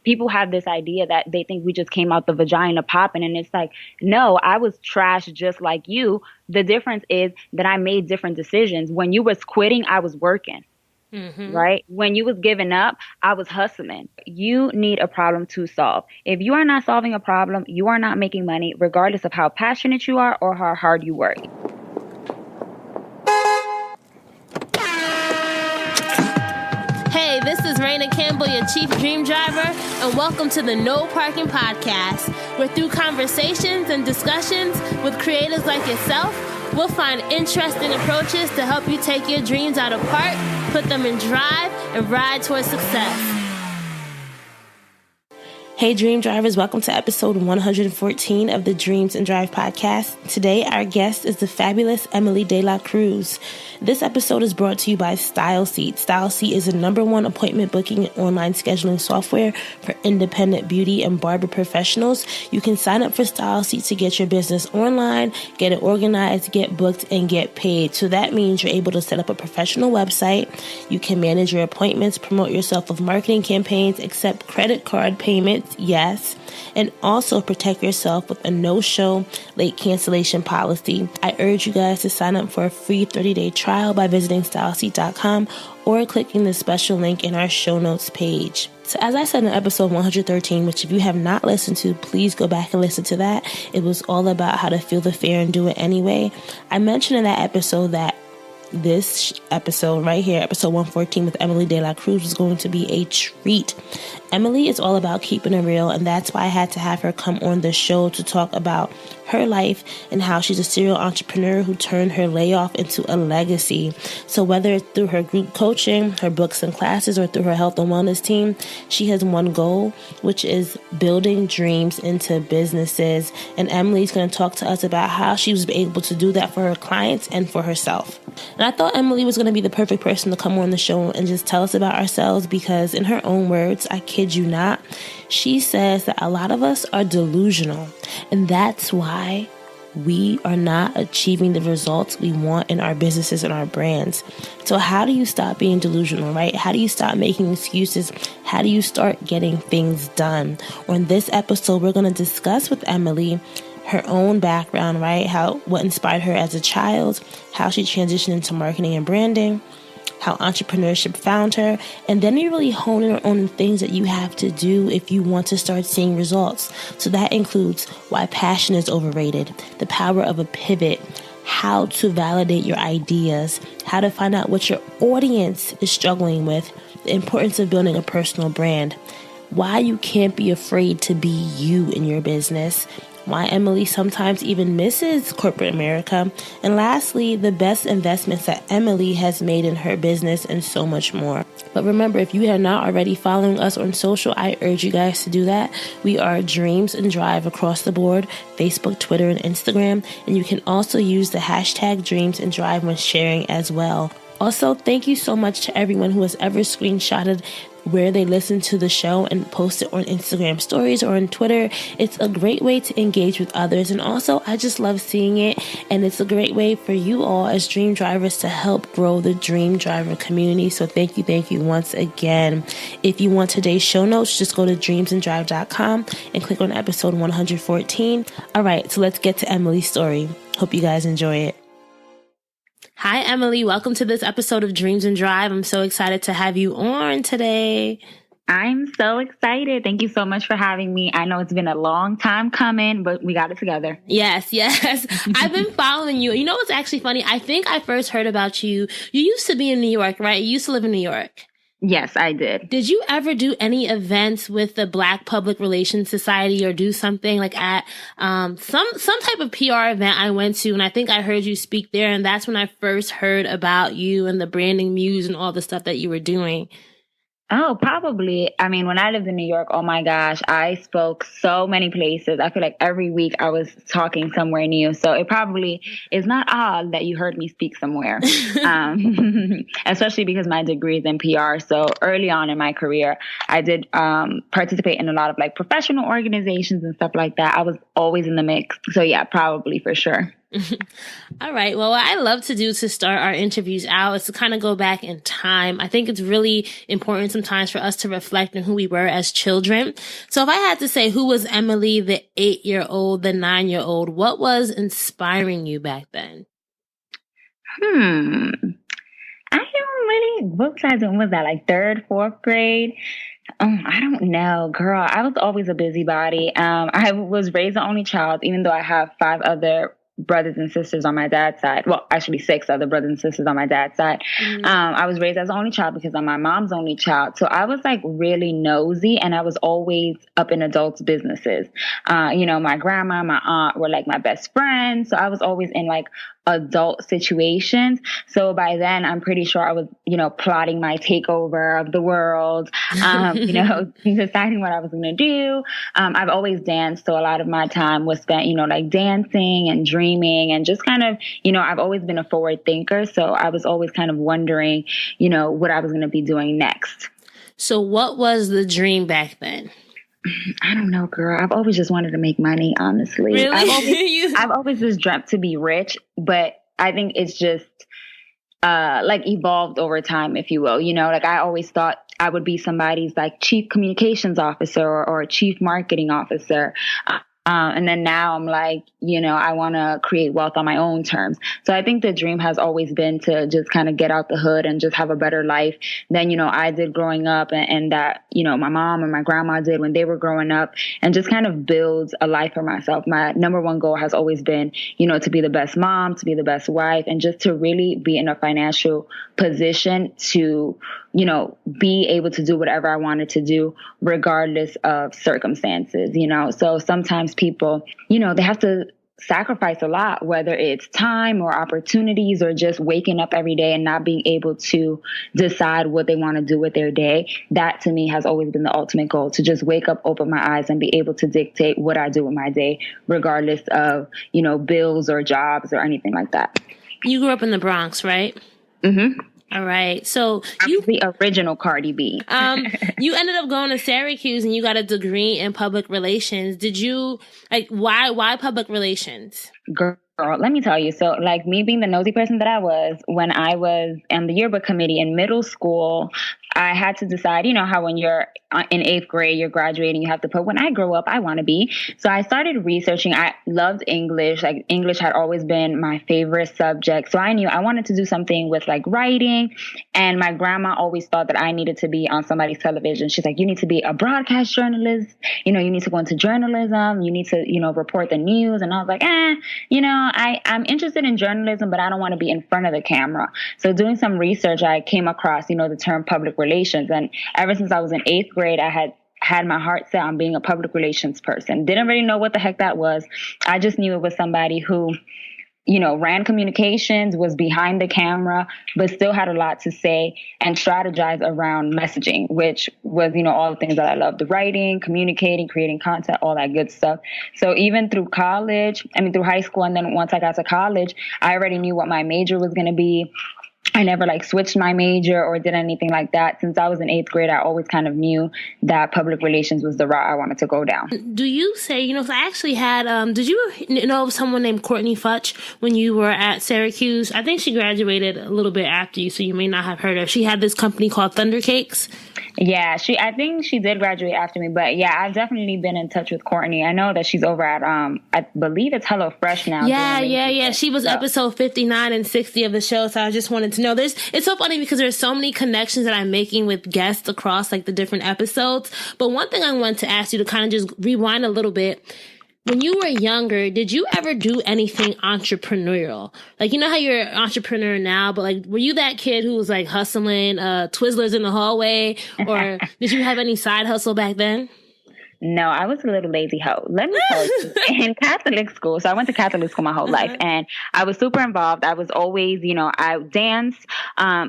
People have this idea that they think we just came out the vagina popping, and it's like, no, I was trash just like you. The difference is that I made different decisions. When you was quitting, I was working. Right? When you was giving up, I was hustling. You need a problem to solve. If you are not solving a problem, you are not making money, regardless of how passionate you are or how hard you work. Hey, this is Raina Campbell, your Chief Dream Driver, and welcome to the No Parking Podcast, where through conversations and discussions with creators like yourself, we'll find interesting approaches to help you take your dreams out of park, put them in drive, and ride towards success. Hey, Dream Drivers, welcome to episode 114 of the Dreams and Drive podcast. Today, our guest is the fabulous Emmelie De La Cruz. This episode is brought to you by StyleSeat. StyleSeat is the #1 appointment booking and online scheduling software for independent beauty and barber professionals. You can sign up for StyleSeat to get your business online, get it organized, get booked, and get paid. So that means you're able to set up a professional website. You can manage your appointments, promote yourself with marketing campaigns, accept credit card payments, yes, and also protect yourself with a no-show late cancellation policy. I urge you guys to sign up for a free 30-day trial by visiting styleseat.com or clicking the special link in our show notes page. So as I said in episode 113, which if you have not listened to, please go back and listen to that. It was all about how to feel the fear and do it anyway. I mentioned in that episode that this episode right here, episode 114 with Emmelie De La Cruz, is going to be a treat. Emmelie is all about keeping it real, and that's why I had to have her come on the show to talk about her life and how she's a serial entrepreneur who turned her layoff into a legacy. So whether it's through her group coaching, her books and classes, or through her health and wellness team, she has one goal, which is building dreams into businesses. And Emmeli's going to talk to us about how she was able to do that for her clients and for herself. And I thought Emmelie was going to be the perfect person to come on the show and just tell us about ourselves because in her own words, I kid you not, she says that a lot of us are delusional, and that's why we are not achieving the results we want in our businesses and our brands. So how do you stop being delusional, right? How do you stop making excuses? How do you start getting things done? On this episode, we're going to discuss with Emmelie her own background, right? What inspired her as a child, how she transitioned into marketing and branding, how entrepreneurship found her, and then we really hone in on the things that you have to do if you want to start seeing results. So that includes why passion is overrated, the power of a pivot, how to validate your ideas, how to find out what your audience is struggling with, the importance of building a personal brand, why you can't be afraid to be you in your business, why Emmelie sometimes even misses corporate America, and lastly, the best investments that Emmelie has made in her business, and so much more. But remember, if you are not already following us on social, I urge you guys to do that. We are Dreams and Drive across the board, Facebook, Twitter, and Instagram, and you can also use the hashtag Dreams and Drive when sharing as well. Also, thank you so much to everyone who has ever screenshotted where they listen to the show and post it on Instagram stories or on Twitter. It's a great way to engage with others. And also, I just love seeing it. And it's a great way for you all as Dream Drivers to help grow the Dream Driver community. So thank you once again. If you want today's show notes, just go to dreamsanddrive.com and click on episode 114. All right, so let's get to Emmeli's story. Hope you guys enjoy it. Hi, Emmelie. Welcome to this episode of Dreams and Drive. I'm so excited to have you on today. I'm so excited. Thank you so much for having me. I know it's been a long time coming, but we got it together. Yes. I've been following you. You know what's actually funny? I think I first heard about you. You used to be in New York, right? You used to live in New York. Yes, I did. Did you ever do any events with the Black Public Relations Society or do something like at some type of PR event I went to? And I think I heard you speak there. And that's when I first heard about you and the branding muse and all the stuff that you were doing. Oh, probably. I mean, when I lived in New York, oh my gosh, I spoke so many places. I feel like every week I was talking somewhere new. So it probably is not odd that you heard me speak somewhere, especially because my degree is in PR. So early on in my career, I did participate in a lot of like professional organizations and stuff like that. I was always in the mix. So yeah, probably for sure. All right. Well, what I love to do to start our interviews out is to kind of go back in time. I think it's really important sometimes for us to reflect on who we were as children. So if I had to say who was Emmelie, the 8-year-old, the 9-year-old, what was inspiring you back then? I don't really, what size was that, like third, fourth grade? I don't know, girl. I was always a busybody. I was raised the only child, even though I have 5 other brothers and sisters on my dad's side. Well, actually 6 other brothers and sisters on my dad's side. I was raised as the only child because I'm my mom's only child. So I was like really nosy, and I was always up in adults' businesses. My grandma, my aunt were like my best friends. So I was always in like adult situations. So by then, I'm pretty sure I was, plotting my takeover of the world, deciding what I was going to do. I've always danced. So a lot of my time was spent, like dancing and dreaming and just kind of, I've always been a forward thinker. So I was always kind of wondering, what I was going to be doing next. So what was the dream back then? I don't know, girl. I've always just wanted to make money, honestly. Really? I've always just dreamt to be rich, but I think it's just like evolved over time, if you will. Like I always thought I would be somebody's like chief communications officer or chief marketing officer. And then now I'm like, I want to create wealth on my own terms. So I think the dream has always been to just kind of get out the hood and just have a better life than, I did growing up and that, my mom and my grandma did when they were growing up, and just kind of build a life for myself. My number one goal has always been, to be the best mom, to be the best wife, and just to really be in a financial position to, be able to do whatever I wanted to do, regardless of circumstances, So sometimes people, they have to sacrifice a lot, whether it's time or opportunities or just waking up every day and not being able to decide what they want to do with their day. That to me has always been the ultimate goal, to just wake up, open my eyes, and be able to dictate what I do with my day, regardless of, bills or jobs or anything like that. You grew up in the Bronx, right? Mm-hmm. All right. So I'm the original Cardi B. You ended up going to Syracuse and you got a degree in public relations. Did you why public relations? Girl, let me tell you. So like me being the nosy person that I was, when I was in the yearbook committee in middle school, I had to decide, how when you're in 8th grade, you're graduating, you have to put, when I grow up, I want to be. So I started researching. I loved English. Like English had always been my favorite subject. So I knew I wanted to do something with like writing. And my grandma always thought that I needed to be on somebody's television. She's like, you need to be a broadcast journalist. You need to go into journalism. You need to, report the news. And I was like, I'm interested in journalism, but I don't want to be in front of the camera. So doing some research, I came across, the term public relations. And ever since I was in 8th grade, I had my heart set on being a public relations person. Didn't really know what the heck that was. I just knew it was somebody who, ran communications, was behind the camera, but still had a lot to say and strategize around messaging, which was, all the things that I loved: the writing, communicating, creating content, all that good stuff. So even through through high school, and then once I got to college, I already knew what my major was going to be. I never switched my major or did anything like that. Since I was in 8th grade, I always kind of knew that public relations was the route I wanted to go down. Do you say, I actually had, did you know of someone named Courtney Futch when you were at Syracuse? I think she graduated a little bit after you, so you may not have heard of her. She had this company called Thunder Cakes. Yeah, I think she did graduate after me, but yeah, I've definitely been in touch with Courtney. I know that she's over at, I believe it's HelloFresh now. Yeah. She was episode 59 and 60 of the show, so I just wanted to know. It's so funny because there's so many connections that I'm making with guests across the different episodes. But one thing I wanted to ask you to kind of just rewind a little bit. When you were younger, did you ever do anything entrepreneurial? How you're an entrepreneur now, but were you that kid who was hustling Twizzlers in the hallway, or did you have any side hustle back then? No, I was a little lazy hoe. Let me tell you, in Catholic school, so I went to Catholic school my whole life, and I was super involved. I was always, I danced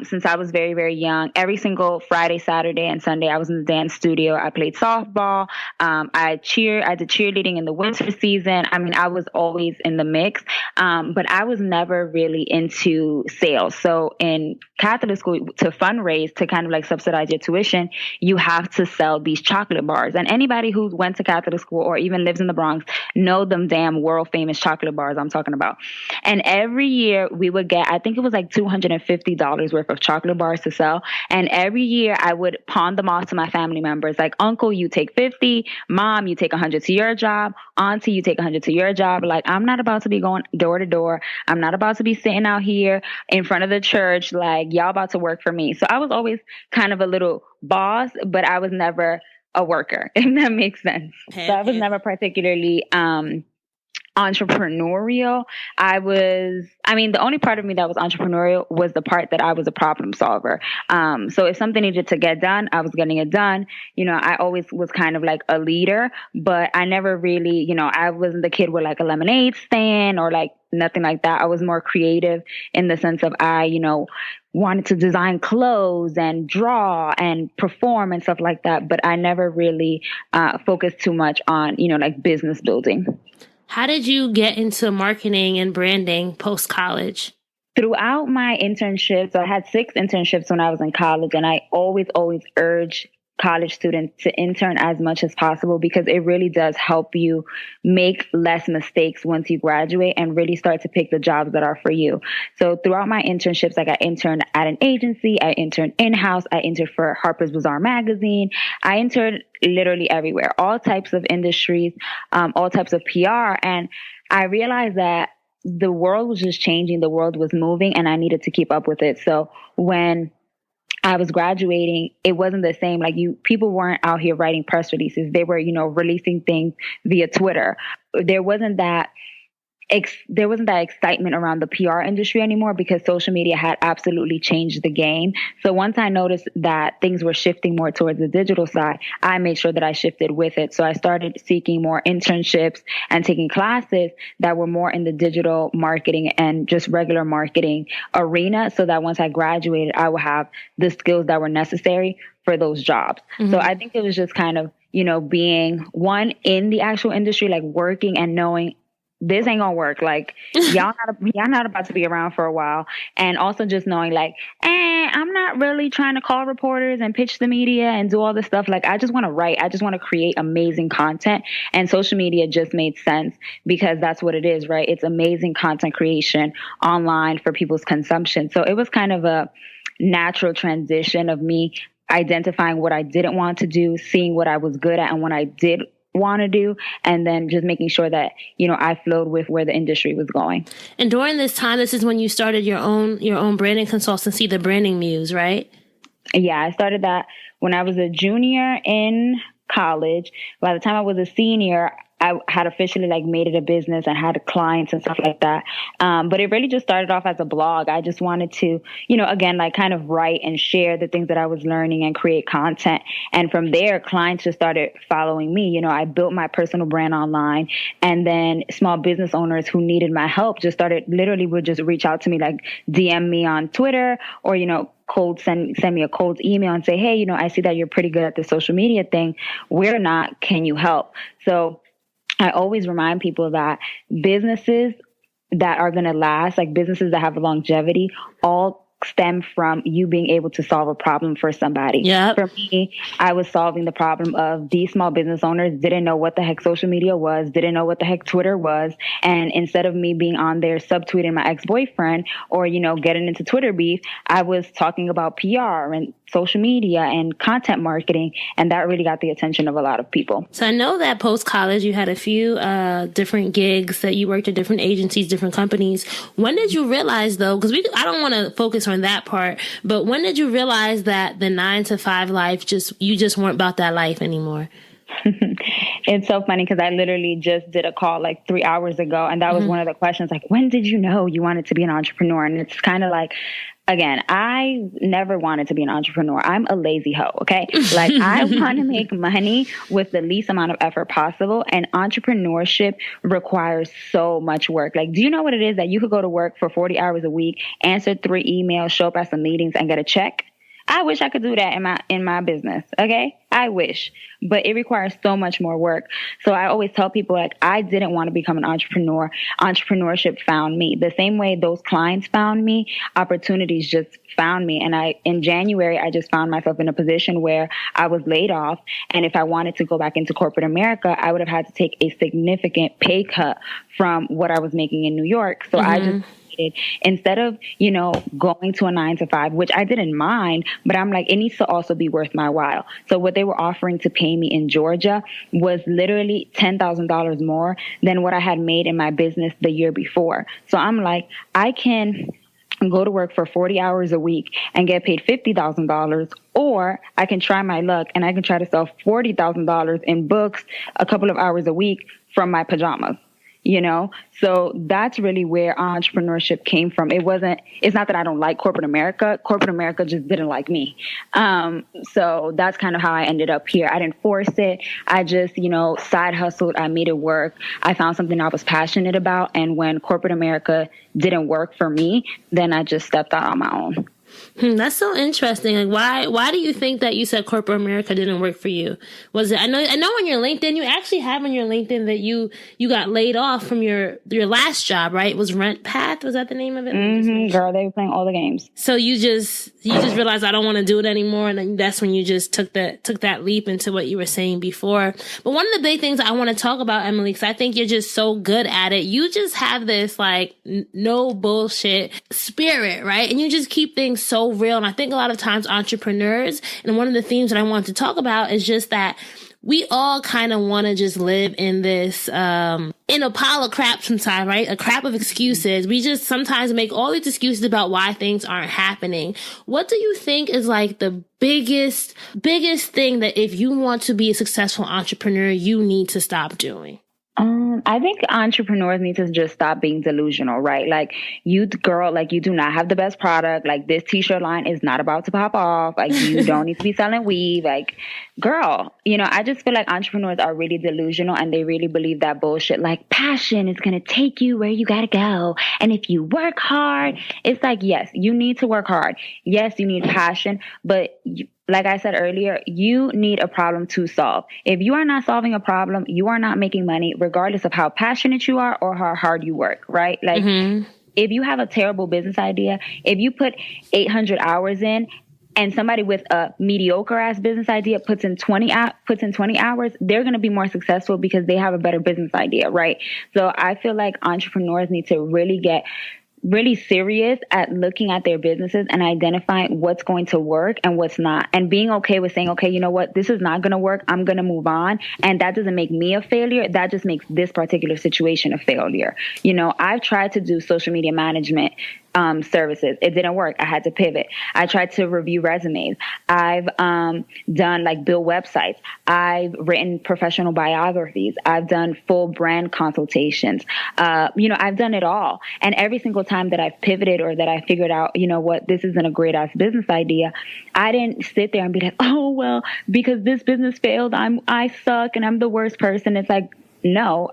since I was very, very young. Every single Friday, Saturday, and Sunday, I was in the dance studio. I played softball. I did cheerleading in the winter season. I was always in the mix, but I was never really into sales. So in Catholic school, to fundraise, to kind of subsidize your tuition, you have to sell these chocolate bars. And anybody who who went to Catholic school or even lives in the Bronx know them damn world famous chocolate bars I'm talking about. And every year we would get, I think it was like $250 worth of chocolate bars to sell. And every year I would pawn them off to my family members. Like, uncle, you take 50, mom, you take 100 to your job, auntie, you take 100 to your job. Like, I'm not about to be going door to door. I'm not about to be sitting out here in front of the church. Like, y'all about to work for me. So I was always kind of a little boss, but I was never a worker, if that makes sense. So I was never particularly entrepreneurial. The only part of me that was entrepreneurial was the part that I was a problem solver. So if something needed to get done, I was getting it done. I always was kind of like a leader, but I never really, I wasn't the kid with like a lemonade stand or like nothing like that. I was more creative in the sense of I wanted to design clothes and draw and perform and stuff like that. But I never really focused too much on, like business building. How did you get into marketing and branding post-college? Throughout my internships, I had 6 internships when I was in college, and I always urge college students to intern as much as possible because it really does help you make less mistakes once you graduate and really start to pick the jobs that are for you. So throughout my internships, like I interned at an agency, I interned in-house, I interned for Harper's Bazaar magazine, I interned literally everywhere, all types of industries, all types of PR. And I realized that the world was just changing, the world was moving, and I needed to keep up with it. So when I was graduating, it wasn't the same. Like people weren't out here writing press releases. They were, releasing things via Twitter. There wasn't that excitement around the PR industry anymore because social media had absolutely changed the game. So once I noticed that things were shifting more towards the digital side, I made sure that I shifted with it. So I started seeking more internships and taking classes that were more in the digital marketing and just regular marketing arena so that once I graduated, I would have the skills that were necessary for those jobs. Mm-hmm. So I think it was just kind of, being one in the actual industry, like working and knowing this ain't gonna work. Like y'all not about to be around for a while. And also just knowing like, I'm not really trying to call reporters and pitch the media and do all this stuff. Like I just want to write. I just want to create amazing content. And social media just made sense because that's what it is, right? It's amazing content creation online for people's consumption. So it was kind of a natural transition of me identifying what I didn't want to do, seeing what I was good at and what I did want to do, and then just making sure that I flowed with where the industry was going. And during this time, this is when you started your own branding consultancy, the Branding Muse, right? Yeah, I started that when I was a junior in college. By the time I was a senior, I had officially made it a business and had clients and stuff like that. But it really just started off as a blog. I just wanted to, again, kind of write and share the things that I was learning and create content. And from there, clients just started following me. I built my personal brand online, and then small business owners who needed my help just would just reach out to me, DM me on Twitter or, send me a cold email and say, hey, I see that you're pretty good at the social media thing. We're not, can you help? So I always remind people that businesses that are going to last, businesses that have longevity, all stem from you being able to solve a problem for somebody. Yep. For me, I was solving the problem of these small business owners didn't know what the heck social media was, didn't know what the heck Twitter was. And instead of me being on there subtweeting my ex-boyfriend or, getting into Twitter beef, I was talking about PR and social media and content marketing. And that really got the attention of a lot of people. So I know that post-college, you had a few different gigs that you worked at different agencies, different companies. When did you realize, though, because I don't want to focus on that part, but when did you realize that the 9-to-5 life, you just weren't about that life anymore? It's so funny because I literally just did a call 3 hours ago. And that was one of the questions, when did you know you wanted to be an entrepreneur? And it's kind of again, I never wanted to be an entrepreneur. I'm a lazy hoe, okay? I want to make money with the least amount of effort possible. And entrepreneurship requires so much work. Do you know what it is that you could go to work for 40 hours a week, answer 3 emails, show up at some meetings and get a check? I wish I could do that in my business, okay? I wish, but it requires so much more work. So I always tell people, like, I didn't want to become an entrepreneur. Entrepreneurship found me. The same way those clients found me, opportunities just found me. And in January, I just found myself in a position where I was laid off. And if I wanted to go back into corporate America, I would have had to take a significant pay cut from what I was making in New York. So I just, instead of, going to a 9 to 5, which I didn't mind, but I'm like, it needs to also be worth my while. So what they were offering to pay me in Georgia was literally $10,000 more than what I had made in my business the year before. So I'm like, I can go to work for 40 hours a week and get paid $50,000, or I can try my luck and I can try to sell $40,000 in books a couple of hours a week from my pajamas. So that's really where entrepreneurship came from. It's not that I don't like corporate America. Corporate America just didn't like me. So that's kind of how I ended up here. I didn't force it. I just, side hustled. I made it work. I found something I was passionate about. And when corporate America didn't work for me, then I just stepped out on my own. That's so interesting. Like, why do you think that you said corporate America didn't work for you? Was it? I know on your LinkedIn, you actually have on your LinkedIn that you got laid off from your last job, right? It was Rent Path. Was that the name of it? Girl, they were playing all the games. So you just realized I don't want to do it anymore, and then that's when you just took that leap into what you were saying before. But one of the big things I want to talk about, Emmelie, because I think you're just so good at it. You just have this like no bullshit spirit, right? And you just keep things so real. And I think a lot of times entrepreneurs, and one of the themes that I want to talk about is just that we all kind of want to just live in this, in a pile of crap sometimes, right? A crap of excuses. We just sometimes make all these excuses about why things aren't happening. What do you think is like the biggest thing that if you want to be a successful entrepreneur, you need to stop doing? I think entrepreneurs need to just stop being delusional, right? Like, you do not have the best product. Like, this t-shirt line is not about to pop off. Like, you don't need to be selling weave. Like, girl, I just feel like entrepreneurs are really delusional, and they really believe that bullshit. Like, passion is going to take you where you got to go. And if you work hard, it's like, yes, you need to work hard. Yes, you need passion, but like I said earlier, you need a problem to solve. If you are not solving a problem, you are not making money, regardless of how passionate you are or how hard you work, right? Like, if you have a terrible business idea, if you put 800 hours in and somebody with a mediocre ass business idea puts in 20 hours, they're going to be more successful because they have a better business idea, right? So I feel like entrepreneurs need to really get really serious at looking at their businesses and identifying what's going to work and what's not, and being okay with saying, okay, you know what, this is not going to work. I'm going to move on. And that doesn't make me a failure. That just makes this particular situation a failure. I've tried to do social media management services. It didn't work. I had to pivot. I tried to review resumes. I've done build websites. I've written professional biographies. I've done full brand consultations. I've done it all. And every single time that I've pivoted or that I figured out, what, this isn't a great ass business idea, I didn't sit there and be like, oh, well, because this business failed, I suck and I'm the worst person. It's like, no,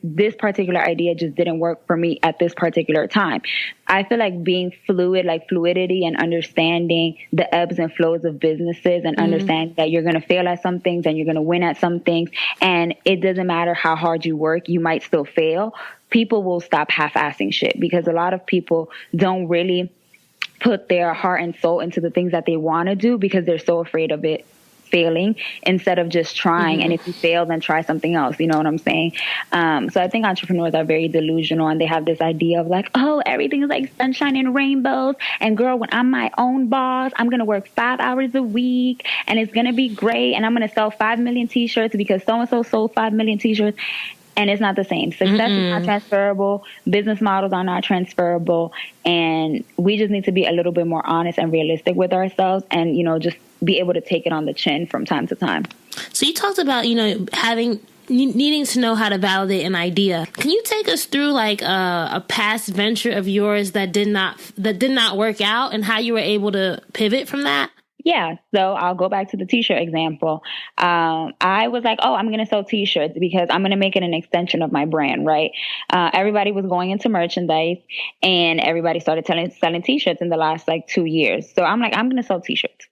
this particular idea just didn't work for me at this particular time. I feel like being fluid, like fluidity, and understanding the ebbs and flows of businesses, and understanding that you're going to fail at some things and you're going to win at some things. And it doesn't matter how hard you work, you might still fail. People will stop half-assing shit, because a lot of people don't really put their heart and soul into the things that they want to do because they're so afraid of it failing, instead of just trying. And if you fail, then try something else. You know what I'm saying? So I think entrepreneurs are very delusional, and they have this idea of like, oh, everything is like sunshine and rainbows. And girl, when I'm my own boss, I'm going to work 5 hours a week and it's going to be great. And I'm going to sell 5 million t-shirts because so-and-so sold 5 million t-shirts. And it's not the same. Success is not transferable. Business models are not transferable. And we just need to be a little bit more honest and realistic with ourselves, and, just be able to take it on the chin from time to time. So you talked about, needing to know how to validate an idea. Can you take us through like a past venture of yours that did not work out, and how you were able to pivot from that? Yeah. So I'll go back to the t-shirt example. I was like, oh, I'm going to sell t-shirts because I'm going to make it an extension of my brand, right? Everybody was going into merchandise, and everybody started selling t-shirts in the last 2 years. So I'm like, I'm going to sell t-shirts.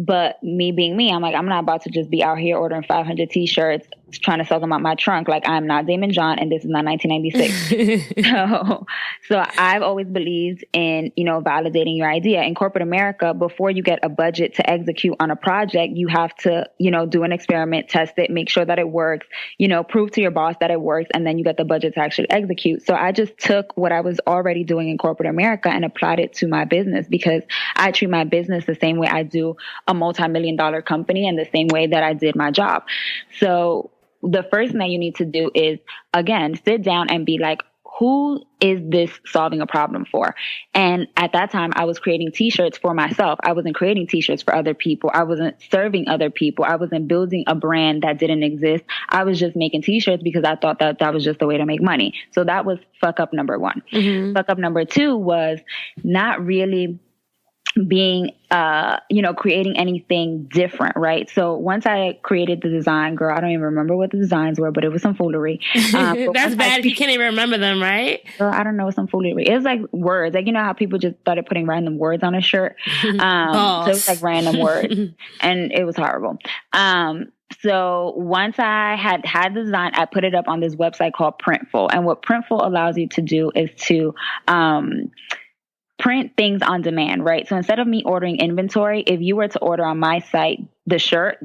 But me being me, I'm like, I'm not about to just be out here ordering 500 t-shirts, trying to sell them out my trunk. Like, I'm not Damon John, and this is not 1996. So I've always believed in, validating your idea. In corporate America, before you get a budget to execute on a project, you have to, do an experiment, test it, make sure that it works, prove to your boss that it works, and then you get the budget to actually execute. So I just took what I was already doing in corporate America and applied it to my business, because I treat my business the same way I do a multi-million-dollar company, and the same way that I did my job. So the first thing that you need to do is, again, sit down and be like, who is this solving a problem for? And at that time, I was creating t-shirts for myself. I wasn't creating t-shirts for other people. I wasn't serving other people. I wasn't building a brand that didn't exist. I was just making t-shirts because I thought that was just the way to make money. So that was fuck up number one. Mm-hmm. Fuck up number two was not really being, creating anything different, right? So once I created the design, girl, I don't even remember what the designs were, but it was some foolery. That's bad if you can't even remember them, right? Girl, I don't know, some foolery. It was like words, like, how people just started putting random words on a shirt. So it was like random words, and it was horrible. So once I had the design, I put it up on this website called Printful. And what Printful allows you to do is to, print things on demand, right? So instead of me ordering inventory, if you were to order on my site, the shirt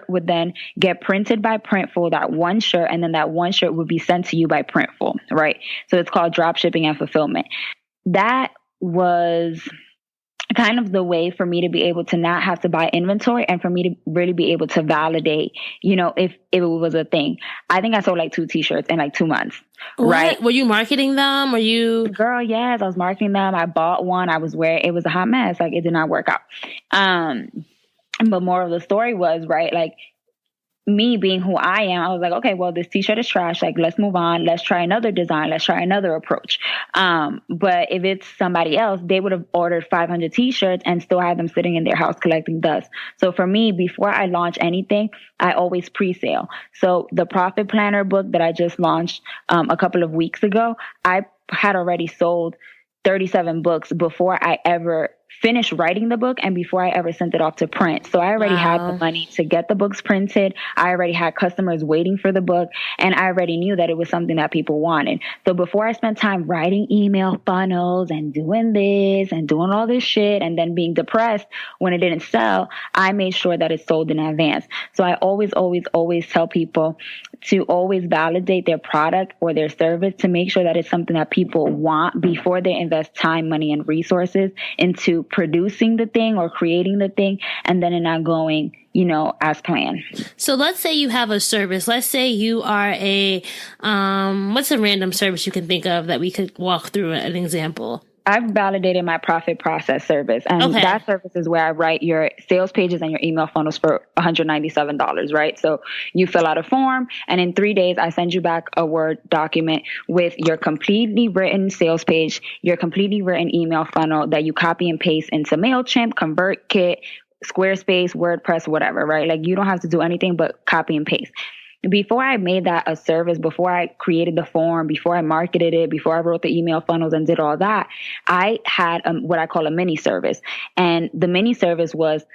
would then get printed by Printful, that one shirt, and then that one shirt would be sent to you by Printful, right? So it's called drop shipping and fulfillment. That was kind of the way for me to be able to not have to buy inventory, and for me to really be able to validate, if it was a thing. I think I sold like 2 t-shirts in like 2 months. What? Right? Were you marketing them? Were you? Girl, yes, I was marketing them. I bought one. I was wearing, it was a hot mess. Like, it did not work out. But more of the story was, right, like, me being who I am, I was like, okay, well, this t-shirt is trash. Like, let's move on. Let's try another design. Let's try another approach. But if it's somebody else, they would have ordered 500 t-shirts and still had them sitting in their house collecting dust. So for me, before I launch anything, I always pre-sale. So the Profit Planner book that I just launched a couple of weeks ago, I had already sold 37 books before I ever finished writing the book and before I ever sent it off to print. So I already had the money to get the books printed. I already had customers waiting for the book, and I already knew that it was something that people wanted. So before I spent time writing email funnels and doing this and doing all this shit and then being depressed when it didn't sell, I made sure that it sold in advance. So I always tell people to always validate their product or their service to make sure that it's something that people want before they invest time, money, and resources into producing the thing or creating the thing, and then it not going, as planned. So let's say you have a service. Let's say you are what's a random service you can think of that we could walk through an example? I've validated my profit process service. And that service is where I write your sales pages and your email funnels for $197, right? So you fill out a form, and in 3 days, I send you back a Word document with your completely written sales page, your completely written email funnel that you copy and paste into MailChimp, ConvertKit, Squarespace, WordPress, whatever, right? Like, you don't have to do anything but copy and paste. Before I made that a service, before I created the form, before I marketed it, before I wrote the email funnels and did all that, I had what I call a mini service. And the mini service was,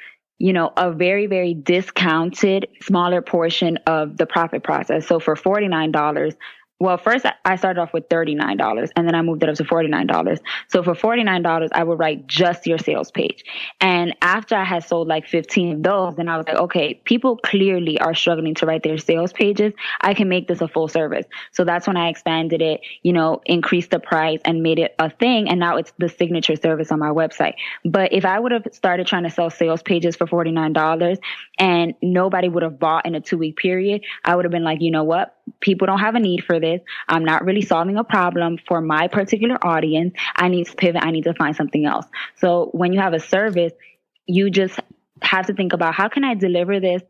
a very, very discounted, smaller portion of the profit process. So for $49, well, first I started off with $39 and then I moved it up to $49. So for $49, I would write just your sales page. And after I had sold like 15 of those, then I was like, okay, people clearly are struggling to write their sales pages. I can make this a full service. So that's when I expanded it, increased the price and made it a thing. And now it's the signature service on my website. But if I would have started trying to sell sales pages for $49 and nobody would have bought in a 2-week period, I would have been like, you know what? People don't have a need for this. I'm not really solving a problem for my particular audience. I need to pivot. I need to find something else. So when you have a service, you just have to think about, how can I deliver this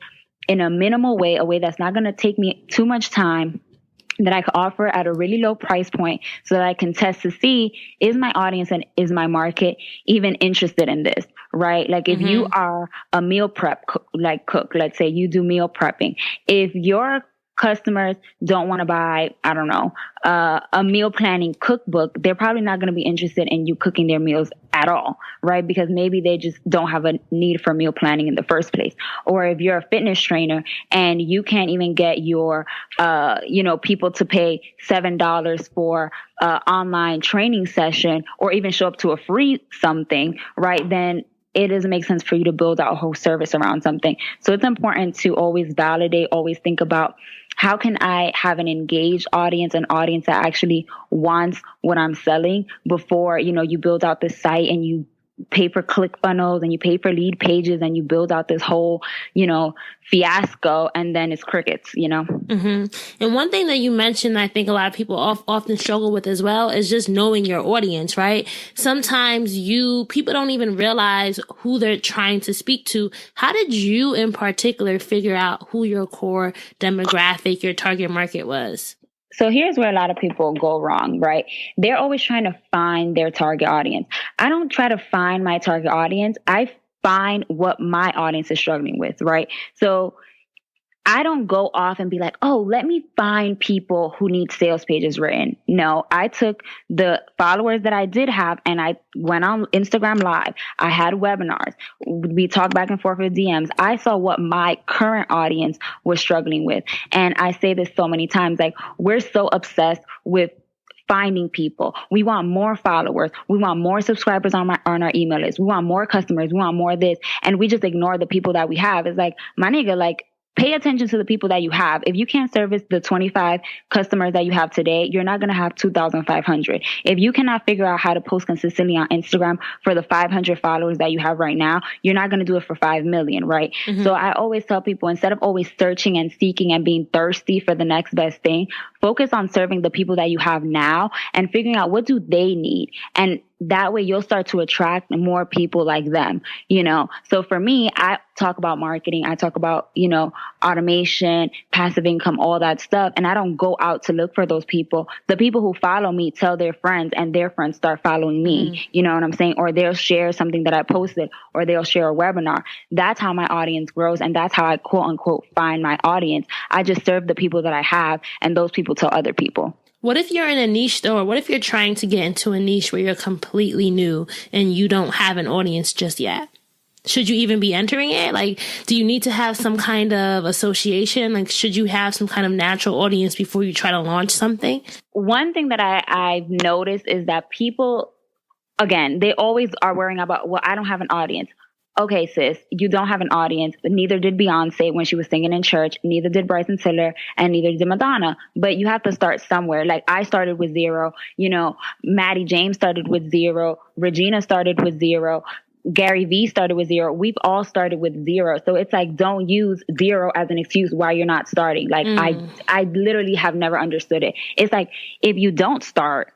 in a minimal way, a way that's not going to take me too much time, that I could offer at a really low price point so that I can test to see, is my audience and is my market even interested in this, right? Like, if you are a meal prep cook, let's say you do meal prepping. If your customers don't want to buy, I don't know, a meal planning cookbook, they're probably not going to be interested in you cooking their meals at all, right? Because maybe they just don't have a need for meal planning in the first place. Or if you're a fitness trainer and you can't even get your, people to pay $7 for online training session or even show up to a free something, right? Then it doesn't make sense for you to build out a whole service around something. So it's important to always validate, always think about, how can I have an engaged audience, an audience that actually wants what I'm selling before, you build out this site and you pay for click funnels and you pay for lead pages and you build out this whole, fiasco, and then it's crickets, Mm-hmm. And one thing that you mentioned, I think a lot of people often struggle with as well, is just knowing your audience, right? Sometimes people don't even realize who they're trying to speak to. How did you in particular figure out who your core demographic, your target market was? So here's where a lot of people go wrong, right? They're always trying to find their target audience. I don't try to find my target audience. I find what my audience is struggling with, right? So I don't go off and be like, oh, let me find people who need sales pages written. No, I took the followers that I did have and I went on Instagram Live. I had webinars. We talked back and forth with DMs. I saw what my current audience was struggling with. And I say this so many times, like, we're so obsessed with finding people. We want more followers. We want more subscribers on our email list. We want more customers. We want more of this. And we just ignore the people that we have. It's like, my nigga, like, pay attention to the people that you have. If you can't service the 25 customers that you have today, you're not going to have 2,500. If you cannot figure out how to post consistently on Instagram for the 500 followers that you have right now, you're not going to do it for 5 million, right? Mm-hmm. So I always tell people, instead of always searching and seeking and being thirsty for the next best thing, focus on serving the people that you have now and figuring out what do they need. And that way you'll start to attract more people like them, So for me, I talk about marketing. I talk about, automation, passive income, all that stuff. And I don't go out to look for those people. The people who follow me tell their friends and their friends start following me. Mm-hmm. You know what I'm saying? Or they'll share something that I posted or they'll share a webinar. That's how my audience grows. And that's how I quote unquote find my audience. I just serve the people that I have and those people tell other people. What if you're in a niche though, or what if you're trying to get into a niche where you're completely new and you don't have an audience just yet? Should you even be entering it? Like, do you need to have some kind of association? Like, should you have some kind of natural audience before you try to launch something? One thing that I've noticed is that people, again, they always are worrying about, well, I don't have an audience. Okay, sis, you don't have an audience. Neither did Beyonce when she was singing in church. Neither did Bryson Tiller, and neither did Madonna. But you have to start somewhere. Like, I started with 0. Maddie James started with 0. Regina started with 0. Gary Vee started with 0. We've all started with 0. So it's like, don't use 0 as an excuse why you're not starting. Like, I literally have never understood it. It's like, if you don't start,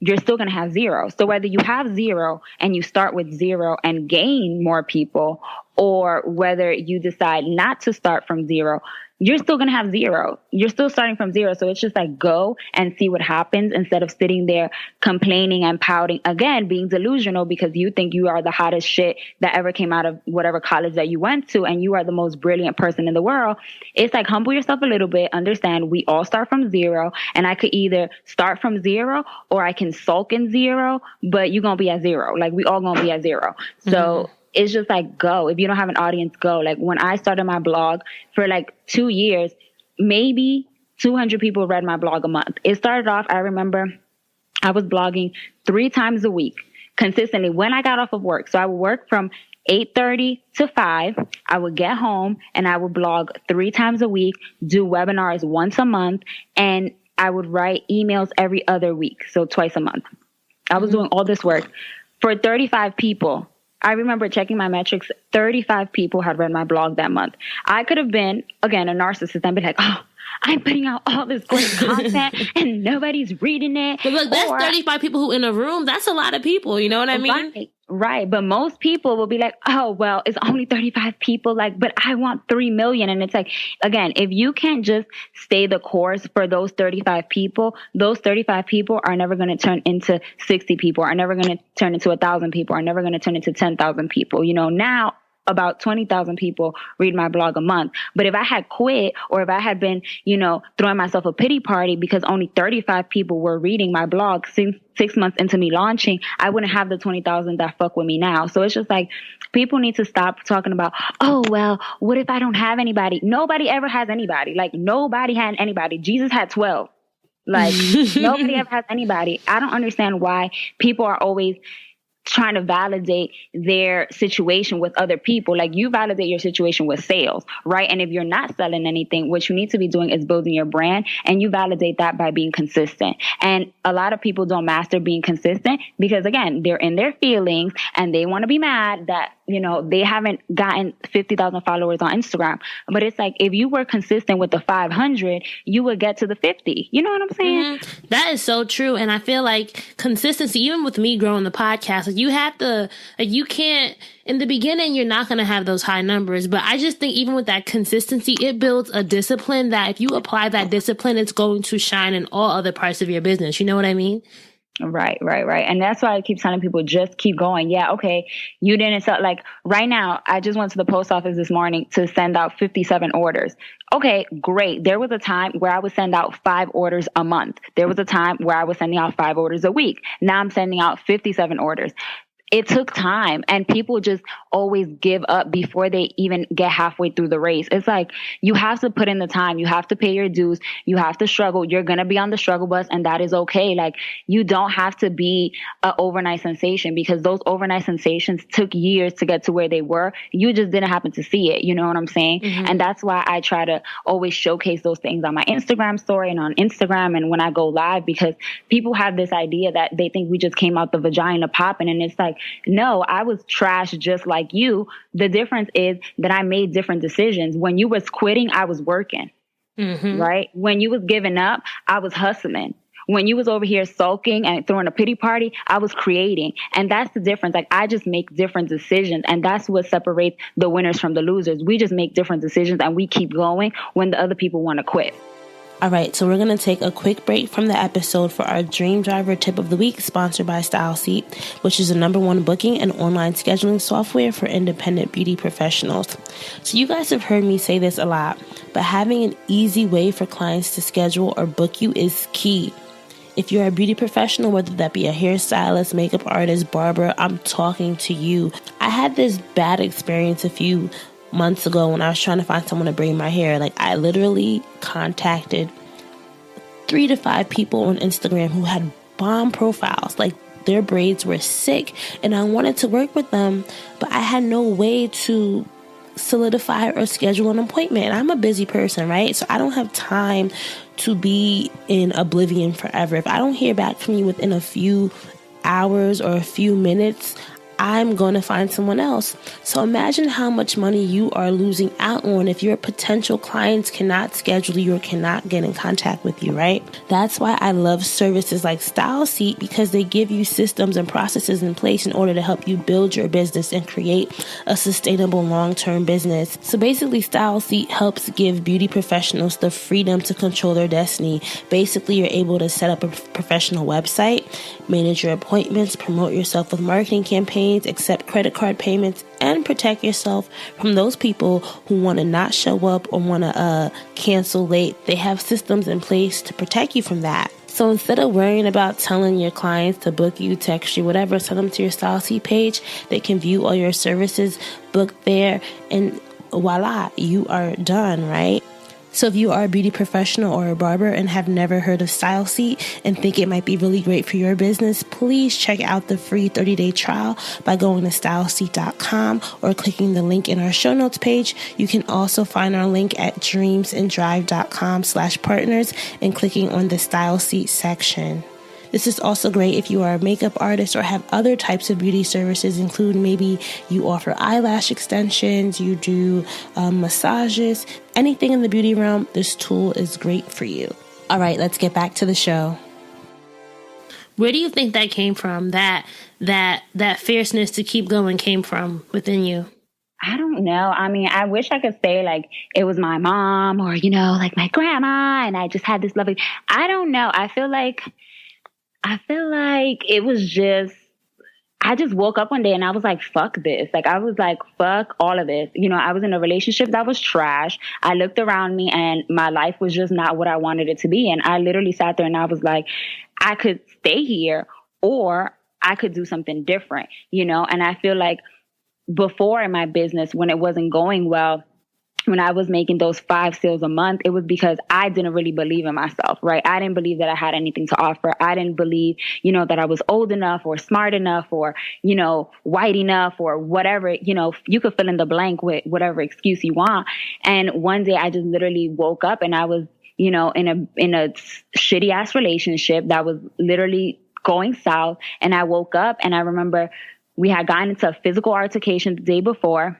you're still going to have 0. So whether you have 0 and you start with 0 and gain more people, or whether you decide not to start from 0, you're still going to have 0. You're still starting from 0. So it's just like, go and see what happens instead of sitting there complaining and pouting, again, being delusional because you think you are the hottest shit that ever came out of whatever college that you went to and you are the most brilliant person in the world. It's like, humble yourself a little bit. Understand we all start from 0, and I could either start from 0 or I can sulk in 0, but you're going to be at 0. Like, we all going to be at 0. So it's just like, go. If you don't have an audience, go. Like, when I started my blog for like 2 years, maybe 200 people read my blog a month. It started off, I remember I was blogging 3 times a week consistently when I got off of work. So I would work from 8:30 to 5. I would get home and I would blog 3 times a week, do webinars once a month, and I would write emails every other week. So twice a month. I was doing all this work for 35 people. I remember checking my metrics. 35 people had read my blog that month. I could have been, again, a narcissist and be like, oh, I'm putting out all this great content and nobody's reading it. But look, that's 35 people who in a room. That's a lot of people. You know what I mean? Right. But most people will be like, oh, well, it's only 35 people. Like, but I want 3 million. And it's like, again, if you can't just stay the course for those 35 people are never going to turn into 60 people, are never going to turn into 1,000 people, are never going to turn into 10,000 people. Now about 20,000 people read my blog a month. But if I had quit, or if I had been, throwing myself a pity party because only 35 people were reading my blog 6 months into me launching, I wouldn't have the 20,000 that fuck with me now. So it's just like, people need to stop talking about, oh, well, what if I don't have anybody? Nobody ever has anybody. Like, nobody had anybody. Jesus had 12. Like, nobody ever has anybody. I don't understand why people are always trying to validate their situation with other people. Like, you validate your situation with sales, right? And if you're not selling anything, what you need to be doing is building your brand, and you validate that by being consistent. And a lot of people don't master being consistent because, again, they're in their feelings and they want to be mad that, they haven't gotten 50,000 followers on Instagram. But it's like, if you were consistent with the 500, you would get to the 50. You know what I'm saying? Mm-hmm. That is so true. And I feel like consistency, even with me growing the podcast, like, you have to, like, you can't, in the beginning, you're not going to have those high numbers. But I just think even with that consistency, it builds a discipline that if you apply that discipline, it's going to shine in all other parts of your business. You know what I mean? Right. And that's why I keep telling people, just keep going. Yeah, okay, you didn't sell. Like, right now, I just went to the post office this morning to send out 57 orders. Okay, great. There was a time where I would send out 5 orders a month. There was a time where I was sending out 5 orders a week. Now I'm sending out 57 orders. It took time, and people just always give up before they even get halfway through the race. It's like, you have to put in the time. You have to pay your dues. You have to struggle. You're going to be on the struggle bus, and that is okay. Like, you don't have to be an overnight sensation, because those overnight sensations took years to get to where they were. You just didn't happen to see it. You know what I'm saying? Mm-hmm. And that's why I try to always showcase those things on my Instagram story and on Instagram and when I go live, because people have this idea that they think we just came out the vagina popping, and it's like, no, I was trash just like you. The difference is that I made different decisions. When you was quitting, I was working, right? When you was giving up, I was hustling. When you was over here sulking and throwing a pity party, I was creating. And that's the difference. Like, I just make different decisions. And that's what separates the winners from the losers. We just make different decisions, and we keep going when the other people want to quit. All right, so we're going to take a quick break from the episode for our Dream Driver Tip of the Week, sponsored by StyleSeat, which is the #1 booking and online scheduling software for independent beauty professionals. So you guys have heard me say this a lot, but having an easy way for clients to schedule or book you is key. If you're a beauty professional, whether that be a hairstylist, makeup artist, barber, I'm talking to you. I had this bad experience a few months ago when I was trying to find someone to braid my hair. Like, I literally contacted 3 to 5 people on Instagram who had bomb profiles. Like, their braids were sick, and I wanted to work with them, but I had no way to solidify or schedule an appointment. And I'm a busy person, right? So I don't have time to be in oblivion forever. If I don't hear back from you within a few hours or a few minutes, I'm going to find someone else. So imagine how much money you are losing out on if your potential clients cannot schedule you or cannot get in contact with you, right? That's why I love services like StyleSeat, because they give you systems and processes in place in order to help you build your business and create a sustainable long-term business. So basically, StyleSeat helps give beauty professionals the freedom to control their destiny. Basically, you're able to set up a professional website, manage your appointments, promote yourself with marketing campaigns, accept credit card payments, and protect yourself from those people who want to not show up or want to cancel late. They have systems in place to protect you from that. So instead of worrying about telling your clients to book you, text you, whatever, send them to your StyleSeat page. They can view all your services, book there, and voila, you are done, right? So if you are a beauty professional or a barber and have never heard of StyleSeat and think it might be really great for your business, please check out the free 30-day trial by going to styleseat.com or clicking the link in our show notes page. You can also find our link at dreamsanddrive.com/partners and clicking on the StyleSeat section. This is also great if you are a makeup artist or have other types of beauty services, including maybe you offer eyelash extensions, you do massages, anything in the beauty realm. This tool is great for you. All right, let's get back to the show. Where do you think that came from? That fierceness to keep going came from within you? I don't know. I mean, I wish I could say like it was my mom or, like my grandma, and I just had this lovely, I don't know. I feel like it was just, I just woke up one day and I was like, fuck this. Like, I was like, fuck all of this. You know, I was in a relationship that was trash. I looked around me and my life was just not what I wanted it to be. And I literally sat there and I was like, I could stay here or I could do something different, you know? And I feel like before in my business, when it wasn't going well, when I was making those 5 sales a month, it was because I didn't really believe in myself, right? I didn't believe that I had anything to offer. I didn't believe, you know, that I was old enough or smart enough or, you know, white enough or whatever, you know, you could fill in the blank with whatever excuse you want. And one day I just literally woke up and I was, you know, in a shitty ass relationship that was literally going south. And I woke up and I remember we had gotten into a physical altercation the day before.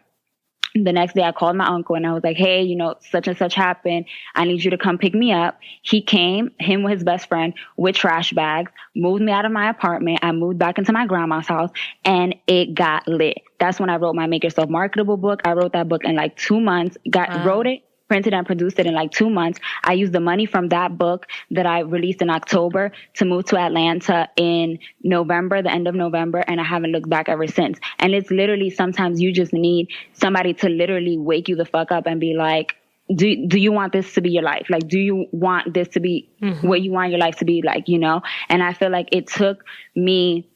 The next day I called my uncle and I was like, hey, you know, such and such happened. I need you to come pick me up. He came, him with his best friend, with trash bags, moved me out of my apartment. I moved back into my grandma's house and it got lit. That's when I wrote my Make Yourself Marketable book. I wrote that book in like 2 months, wrote it, printed and produced it in like 2 months. I used the money from that book that I released in October to move to Atlanta in November, the end of November, and I haven't looked back ever since. And it's literally sometimes you just need somebody to literally wake you the fuck up and be like, do you want this to be your life? Like, do you want this to be what you want your life to be like, you know? And I feel like it took me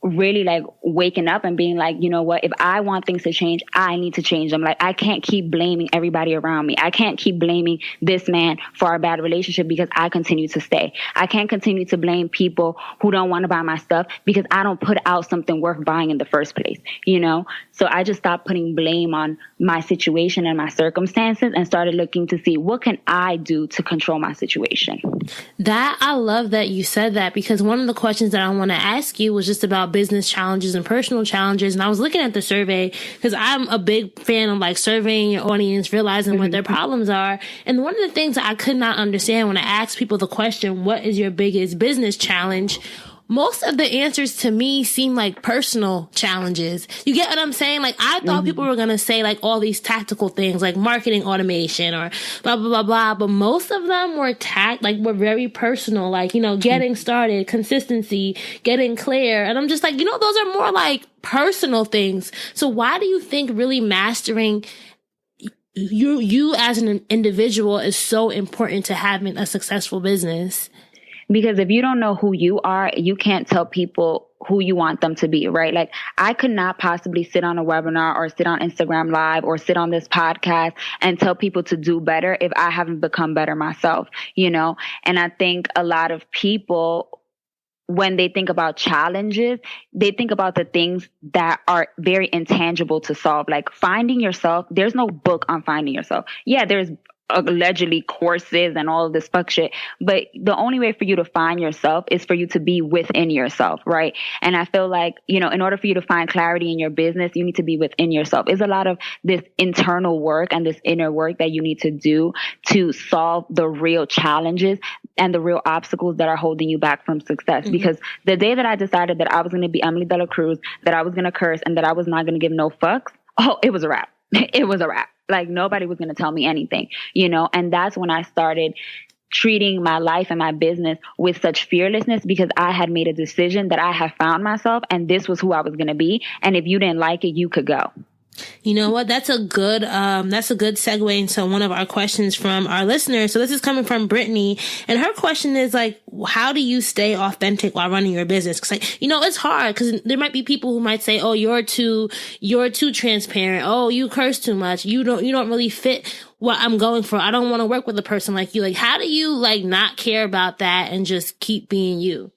really like waking up and being like, you know what, if I want things to change, I need to change them. Like, I can't keep blaming everybody around me. I can't keep blaming this man for our bad relationship because I continue to stay. I can't continue to blame people who don't want to buy my stuff because I don't put out something worth buying in the first place, you know? So I just stopped putting blame on my situation and my circumstances and started looking to see what can I do to control my situation. That, I love that you said that, because one of the questions that I want to ask you was just about business challenges and personal challenges. And I was looking at the survey because I'm a big fan of like surveying your audience, realizing what their problems are. And one of the things that I could not understand when I asked people the question, what is your biggest business challenge? Most of the answers to me seem like personal challenges. You get what I'm saying? Like, I thought people were going to say like all these tactical things like marketing automation or blah, blah, blah, blah. But most of them were were very personal, like, you know, getting started, consistency, getting clear. And I'm just like, you know, those are more like personal things. So why do you think really mastering you as an individual is so important to having a successful business? Because if you don't know who you are, you can't tell people who you want them to be, right? Like, I could not possibly sit on a webinar or sit on Instagram Live or sit on this podcast and tell people to do better if I haven't become better myself, you know? And I think a lot of people, when they think about challenges, they think about the things that are very intangible to solve. Like finding yourself, there's no book on finding yourself. Yeah, there's allegedly courses and all of this fuck shit. But the only way for you to find yourself is for you to be within yourself, right? And I feel like, you know, in order for you to find clarity in your business, you need to be within yourself. It's a lot of this internal work and this inner work that you need to do to solve the real challenges and the real obstacles that are holding you back from success. Because the day that I decided that I was going to be Emmelie De La Cruz, that I was going to curse and that I was not going to give no fucks, oh, it was a wrap. It was a wrap. Like, nobody was going to tell me anything, you know? And that's when I started treating my life and my business with such fearlessness, because I had made a decision that I had found myself and this was who I was going to be. And if you didn't like it, you could go. You know what? That's a good segue into one of our questions from our listeners. So this is coming from Brittany, and her question is like, how do you stay authentic while running your business? Cause like, you know, it's hard because there might be people who might say, oh, you're too transparent. Oh, you curse too much. You don't really fit what I'm going for. I don't want to work with a person like you. Like, how do you like not care about that and just keep being you?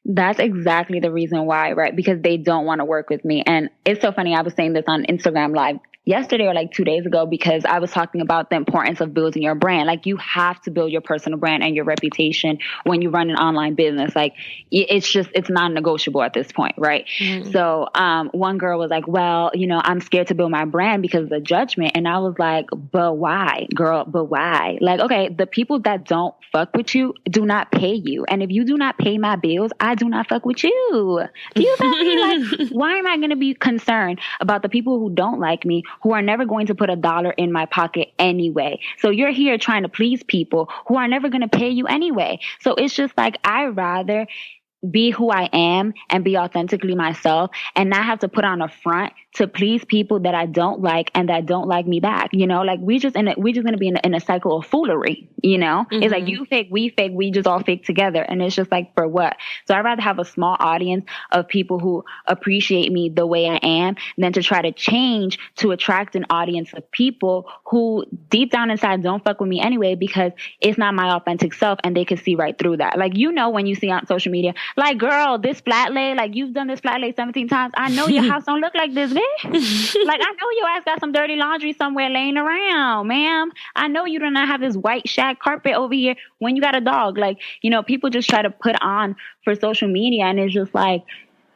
That's exactly the reason why, right? Because they don't want to work with me. And it's so funny. I was saying this on Instagram Live yesterday or like 2 days ago, because I was talking about the importance of building your brand. Like, you have to build your personal brand and your reputation when you run an online business. Like, it's non-negotiable at this point, right? So one girl was like, well, you know, I'm scared to build my brand because of the judgment. And I was like, but why, girl? But why? Like, okay, the people that don't fuck with you do not pay you. And if you do not pay my bills, I do not fuck with you. Do you feel me? Like, why am I going to be concerned about the people who don't like me, who are never going to put $1 in my pocket anyway? So you're here trying to please people who are never going to pay you anyway. So it's just like, I rather be who I am and be authentically myself and not have to put on a front to please people that I don't like and that don't like me back. You know, like we just gonna be in a cycle of foolery, you know? It's like you fake, we just all fake together. And it's just like, for what? So I'd rather have a small audience of people who appreciate me the way I am than to try to change to attract an audience of people who deep down inside don't fuck with me anyway, because it's not my authentic self and they can see right through that. Like, you know, when you see on social media, like, girl, this flat lay, like you've done this flat lay 17 times. I know your house don't look like this, bitch. Like, I know your ass got some dirty laundry somewhere laying around, ma'am. I know you do not have this white shag carpet over here when you got a dog. Like, you know, people just try to put on for social media, and it's just like,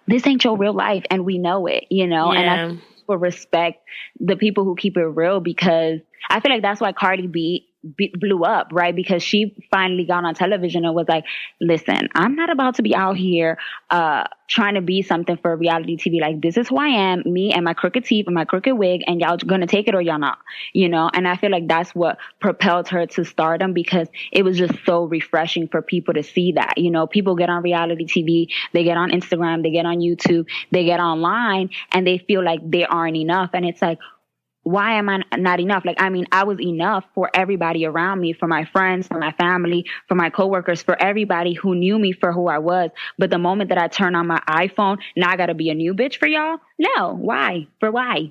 this ain't your real life, and we know it, you know. Yeah. And I will respect the people who keep it real, because I feel like that's why Cardi B blew up, right? Because she finally got on television and was like, listen, I'm not about to be out here trying to be something for reality TV. Like, this is who I am, me and my crooked teeth and my crooked wig, and y'all gonna take it or y'all not, you know? And I feel like that's what propelled her to stardom, because it was just so refreshing for people to see that, you know. People get on reality TV, they get on Instagram, they get on YouTube, they get online, and they feel like they aren't enough. And it's like, why am I not enough? Like, I mean, I was enough for everybody around me, for my friends, for my family, for my coworkers, for everybody who knew me for who I was. But the moment that I turn on my iPhone, now I got to be a new bitch for y'all? No. Why? For why?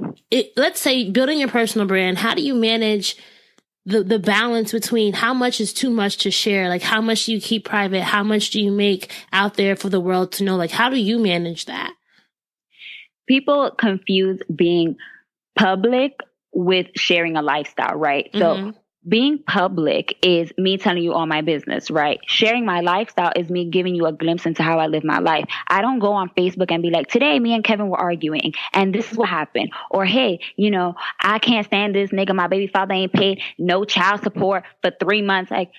Let's say building your personal brand, how do you manage the balance between how much is too much to share? Like, how much do you keep private? How much do you make out there for the world to know? Like, how do you manage that? People confuse being public with sharing a lifestyle, right? So being public is me telling you all my business, right? Sharing my lifestyle is me giving you a glimpse into how I live my life. I don't go on Facebook and be like, today me and Kevin were arguing and this is what happened. Or, hey, you know, I can't stand this nigga. My baby father ain't paid no child support for 3 months. Like,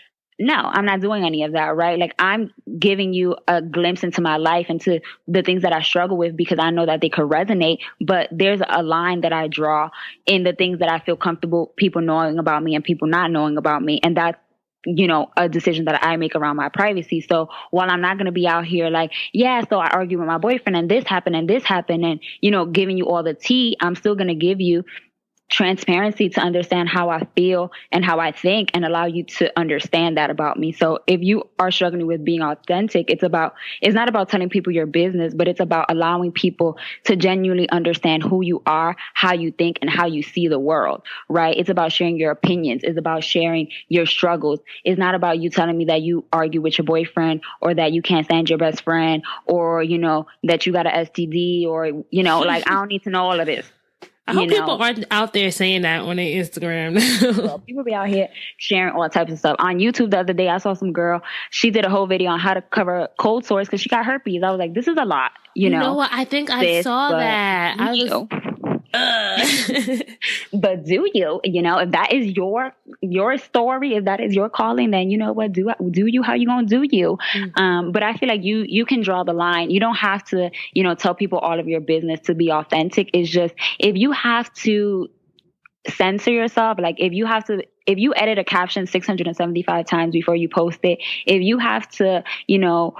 no, I'm not doing any of that, right? Like, I'm giving you a glimpse into my life, into the things that I struggle with, because I know that they could resonate. But there's a line that I draw in the things that I feel comfortable people knowing about me and people not knowing about me. And that's, you know, a decision that I make around my privacy. So while I'm not going to be out here like, yeah, so I argued with my boyfriend and this happened and, you know, giving you all the tea, I'm still going to give you transparency to understand how I feel and how I think, and allow you to understand that about me. So if you are struggling with being authentic, it's not about telling people your business, but it's about allowing people to genuinely understand who you are, how you think, and how you see the world, right? It's about sharing your opinions. It's about sharing your struggles. It's not about you telling me that you argue with your boyfriend, or that you can't stand your best friend, or, you know, that you got an STD, or, you know, like, I don't need to know all of this. I hope people aren't out there saying that on their Instagram. Well, people be out here sharing all types of stuff. On YouTube the other day, I saw some girl. She did a whole video on how to cover cold sores because she got herpes. I was like, this is a lot, you know. You know what? I think I saw that. But do you, you know, if that is your story, if that is your calling, then you know what, do you how you gonna do you. But I feel like you can draw the line. You don't have to, you know, tell people all of your business to be authentic. It's just, if you have to censor yourself, like if you edit a caption 675 times before you post it, if you have to, you know,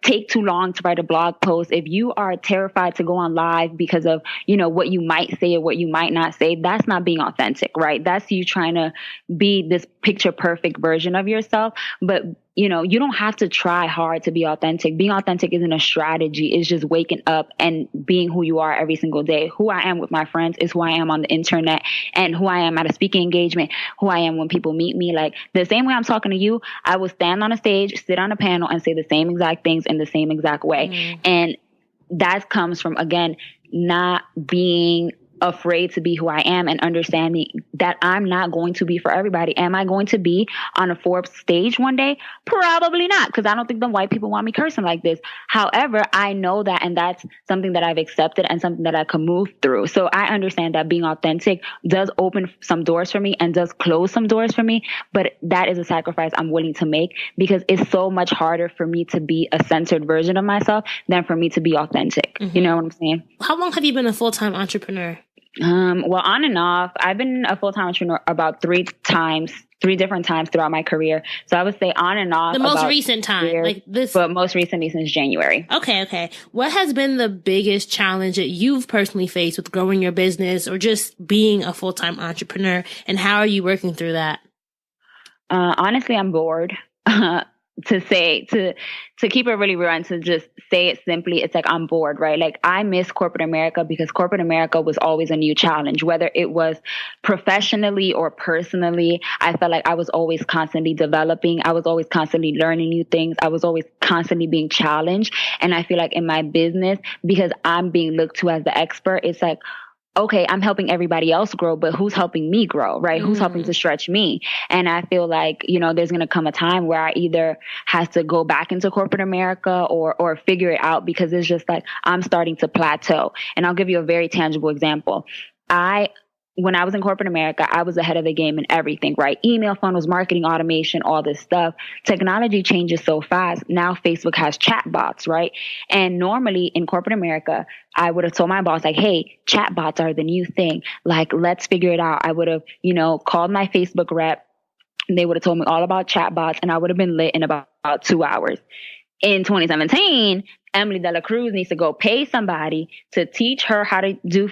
take too long to write a blog post, if you are terrified to go on live because of, you know, what you might say or what you might not say, that's not being authentic, right? That's you trying to be this picture perfect version of yourself. But, you know, you don't have to try hard to be authentic. Being authentic isn't a strategy. It's just waking up and being who you are every single day. Who I am with my friends is who I am on the internet, and who I am at a speaking engagement, who I am when people meet me. Like, the same way I'm talking to you, I will stand on a stage, sit on a panel, and say the same exact things in the same exact way. And that comes from, again, not being afraid to be who I am, and understanding that I'm not going to be for everybody. Am I going to be on a Forbes stage one day? Probably not, because I don't think the white people want me cursing like this. However, I know that, and that's something that I've accepted and something that I can move through. So I understand that being authentic does open some doors for me and does close some doors for me, but that is a sacrifice I'm willing to make, because it's so much harder for me to be a censored version of myself than for me to be authentic. You know what I'm saying? How long have you been a full-time entrepreneur? Well, on and off, I've been a full-time entrepreneur about three different times throughout my career. So I would say on and off. The most recent time, years, like this. But most recently since January. Okay. What has been the biggest challenge that you've personally faced with growing your business or just being a full-time entrepreneur? And how are you working through that? Honestly, I'm bored. To keep it really real and to just say it simply, it's like I'm bored, right? Like I miss corporate America because corporate America was always a new challenge, whether it was professionally or personally. I felt like I was always constantly developing. I was always constantly learning new things. I was always constantly being challenged. And I feel like in my business, because I'm being looked to as the expert, it's like, okay, I'm helping everybody else grow, but who's helping me grow, right? Who's helping to stretch me? And I feel like, there's going to come a time where I either have to go back into corporate America or figure it out, because it's just like, I'm starting to plateau. And I'll give you a very tangible example. When I was in corporate America, I was ahead of the game in everything, right? Email funnels, marketing automation, all this stuff. Technology changes so fast. Now Facebook has chat bots, right? And normally in corporate America, I would have told my boss, like, hey, chat bots are the new thing. Like, let's figure it out. I would have, called my Facebook rep. And they would have told me all about chat bots, and I would have been lit in about 2 hours. In 2017, Emmelie De La Cruz needs to go pay somebody to teach her how to do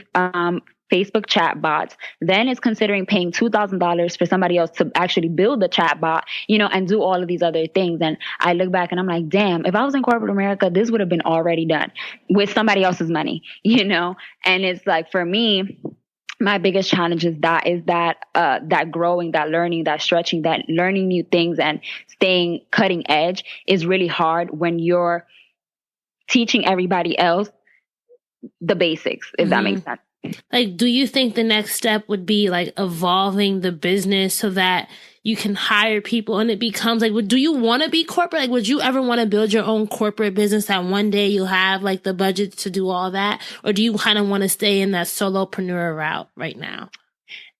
Facebook chat bots, then is considering paying $2,000 for somebody else to actually build the chat bot, and do all of these other things. And I look back and I'm like, damn, if I was in corporate America, this would have been already done with somebody else's money, And it's like, for me, my biggest challenge is that growing, that learning, that stretching, that learning new things and staying cutting edge is really hard when you're teaching everybody else the basics, if that makes sense. Like, do you think the next step would be like evolving the business so that you can hire people and it becomes like, do you want to be corporate? Like, would you ever want to build your own corporate business that one day you'll have like the budget to do all that? Or do you kind of want to stay in that solopreneur route right now?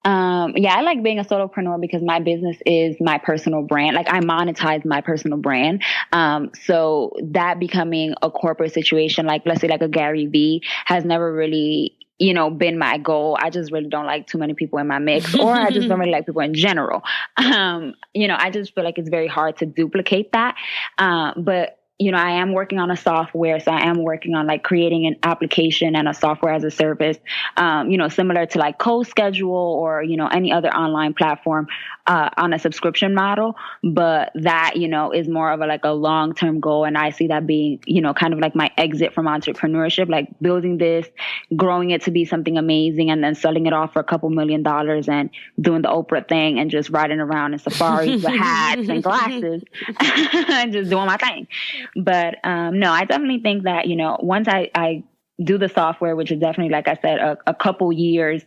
Yeah, I like being a solopreneur because my business is my personal brand. Like I monetize my personal brand. So that becoming a corporate situation, like let's say like a Gary V, has never really been my goal. I just really don't like too many people in my mix, or I just don't really like people in general. I just feel like it's very hard to duplicate that. But I am working on a software. So I am working on like creating an application and a software as a service, similar to like CoSchedule or, any other online platform, on a subscription model. But that, is more of a long-term goal. And I see that being, kind of like my exit from entrepreneurship, like building this, growing it to be something amazing, and then selling it off for a couple $1 million and doing the Oprah thing and just riding around in safaris with hats and glasses and just doing my thing. But no, I definitely think that, once I do the software, which is definitely, like I said, a couple years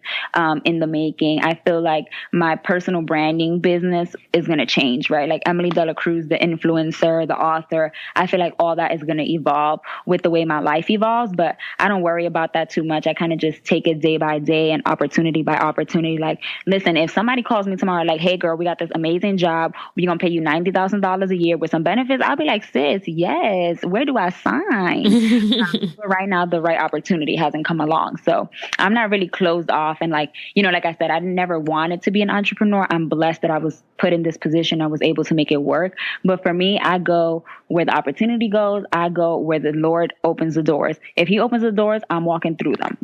in the making, I feel like my personal branding business is going to change, right? Like Emmelie De La Cruz, the influencer, the author, I feel like all that is going to evolve with the way my life evolves, but I don't worry about that too much. I kind of just take it day by day and opportunity by opportunity. Like, listen, if somebody calls me tomorrow, like, hey girl, we got this amazing job, we're going to pay you $90,000 a year with some benefits, I'll be like, sis, yes, where do I sign? But right now, the right opportunity hasn't come along. So I'm not really closed off. And like I said, I never wanted to be an entrepreneur. I'm blessed that I was put in this position. I was able to make it work. But for me, I go where the opportunity goes. I go where the Lord opens the doors. If he opens the doors, I'm walking through them,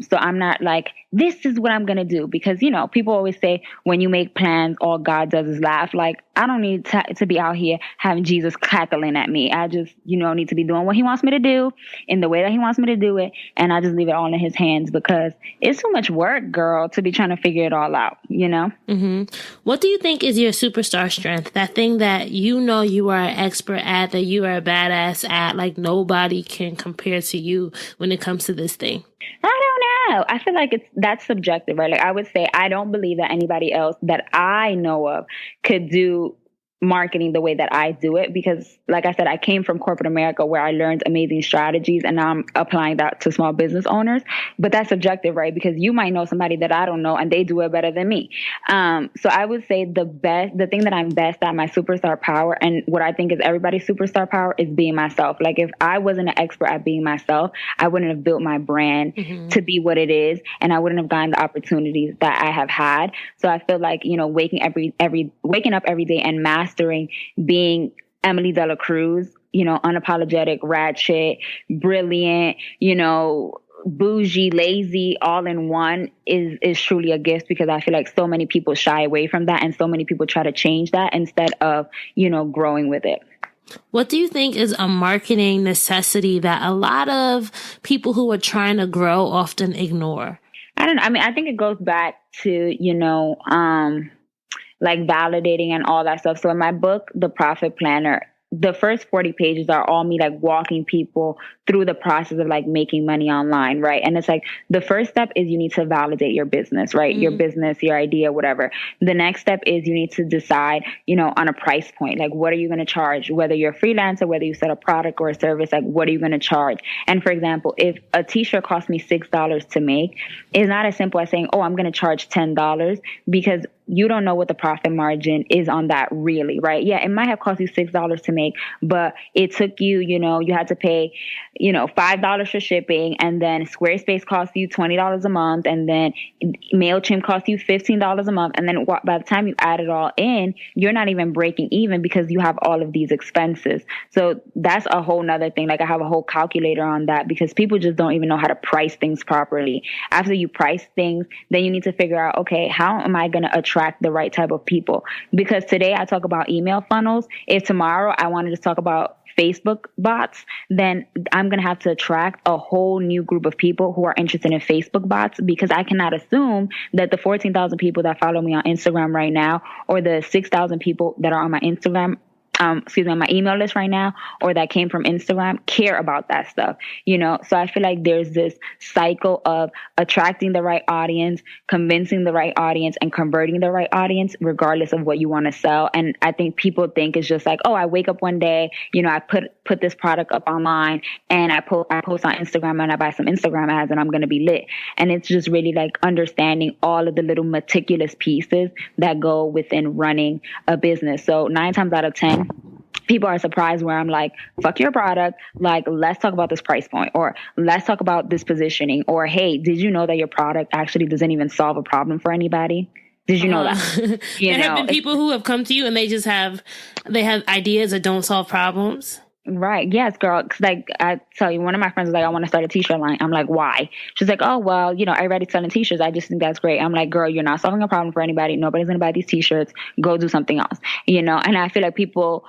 So I'm not like, this is what I'm going to do, because, people always say when you make plans, all God does is laugh. Like, I don't need to be out here having Jesus cackling at me. I just, need to be doing what he wants me to do in the way that he wants me to do it. And I just leave it all in his hands, because it's too much work, girl, to be trying to figure it all out, Mm-hmm. What do you think is your superstar strength? That thing that you are an expert at, that you are a badass at, like nobody can compare to you when it comes to this thing? I don't know. I feel like that's subjective, right? Like I would say, I don't believe that anybody else that I know of could do marketing the way that I do it, because like I said, I came from corporate America where I learned amazing strategies, and now I'm applying that to small business owners. But that's subjective, right? Because you might know somebody that I don't know and they do it better than me. So I would say the thing that I'm best at, my superstar power, and what I think is everybody's superstar power, is being myself. Like if I wasn't an expert at being myself, I wouldn't have built my brand to be what it is, and I wouldn't have gotten the opportunities that I have had. So I feel like, waking up every day and mastering being Emmelie De La Cruz, unapologetic, ratchet, brilliant, bougie, lazy, all in one is truly a gift, because I feel like so many people shy away from that, and so many people try to change that instead of, growing with it. What do you think is a marketing necessity that a lot of people who are trying to grow often ignore? I don't know. I mean, I think it goes back to, like validating and all that stuff. So in my book, The Profit Planner, the first 40 pages are all me like walking people through the process of like making money online, right? And it's like the first step is you need to validate your business, right? Your business, your idea, whatever. The next step is you need to decide, on a price point. Like, what are you going to charge? Whether you're a freelancer, whether you sell a product or a service, like what are you going to charge? And for example, if a t-shirt costs me $6 to make, it's not as simple as saying, oh, I'm going to charge $10, because you don't know what the profit margin is on that really, right? Yeah, it might have cost you $6 to make, but it took you, you had to pay, $5 for shipping, and then Squarespace costs you $20 a month, and then MailChimp costs you $15 a month. And then by the time you add it all in, you're not even breaking even, because you have all of these expenses. So that's a whole nother thing. Like I have a whole calculator on that, because people just don't even know how to price things properly. After you price things, then you need to figure out, okay, how am I going to attract the right type of people? Because today I talk about email funnels. If tomorrow I wanted to talk about Facebook bots, then I'm going to have to attract a whole new group of people who are interested in Facebook bots, because I cannot assume that the 14,000 people that follow me on Instagram right now, or the 6,000 people that are on my my email list right now, or that came from Instagram, care about that stuff, So I feel like there's this cycle of attracting the right audience, convincing the right audience, and converting the right audience, regardless of what you want to sell. And I think people think it's just like, oh, I wake up one day, I put this product up online, and I post on Instagram, and I buy some Instagram ads, and I'm going to be lit. And it's just really like understanding all of the little meticulous pieces that go within running a business. So 9 times out of 10, people are surprised where I'm like, fuck your product. Like, let's talk about this price point, or let's talk about this positioning, or, hey, did you know that your product actually doesn't even solve a problem for anybody? Did you know that? There have been people who have come to you and they have ideas that don't solve problems. Right. Yes, girl. 'Cause like I tell you, one of my friends was like, I want to start a t-shirt line. I'm like, why? She's like, oh, well, everybody's selling t-shirts. I just think that's great. I'm like, girl, you're not solving a problem for anybody. Nobody's going to buy these t-shirts. Go do something else, And I feel like people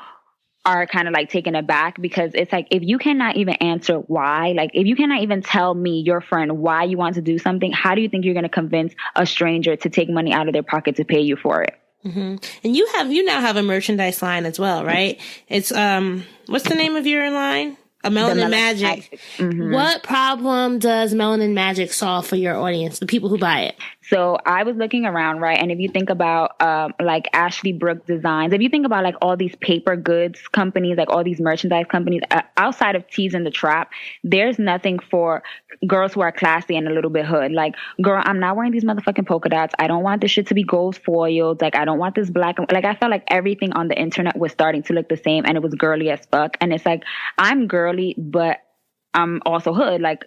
are kind of like taken aback, because it's like, if you cannot even answer why, like if you cannot even tell me, your friend, why you want to do something, how do you think you're going to convince a stranger to take money out of their pocket to pay you for it? Mm-hmm. And you now have a merchandise line as well, right? It's what's the name of your line? Melanin Magic. Mm-hmm. What problem does Melanin Magic solve for your audience, the people who buy it? So I was looking around, right? And if you think about like Ashley Brooks Designs, if you think about like all these paper goods companies, like all these merchandise companies, outside of Tees in the Trap, there's nothing for girls who are classy and a little bit hood. Like, girl, I'm not wearing these motherfucking polka dots. I don't want this shit to be gold foiled. Like, I don't want this black. Like, I felt like everything on the internet was starting to look the same, and it was girly as fuck. And it's like, I'm girly, but I'm also hood. Like,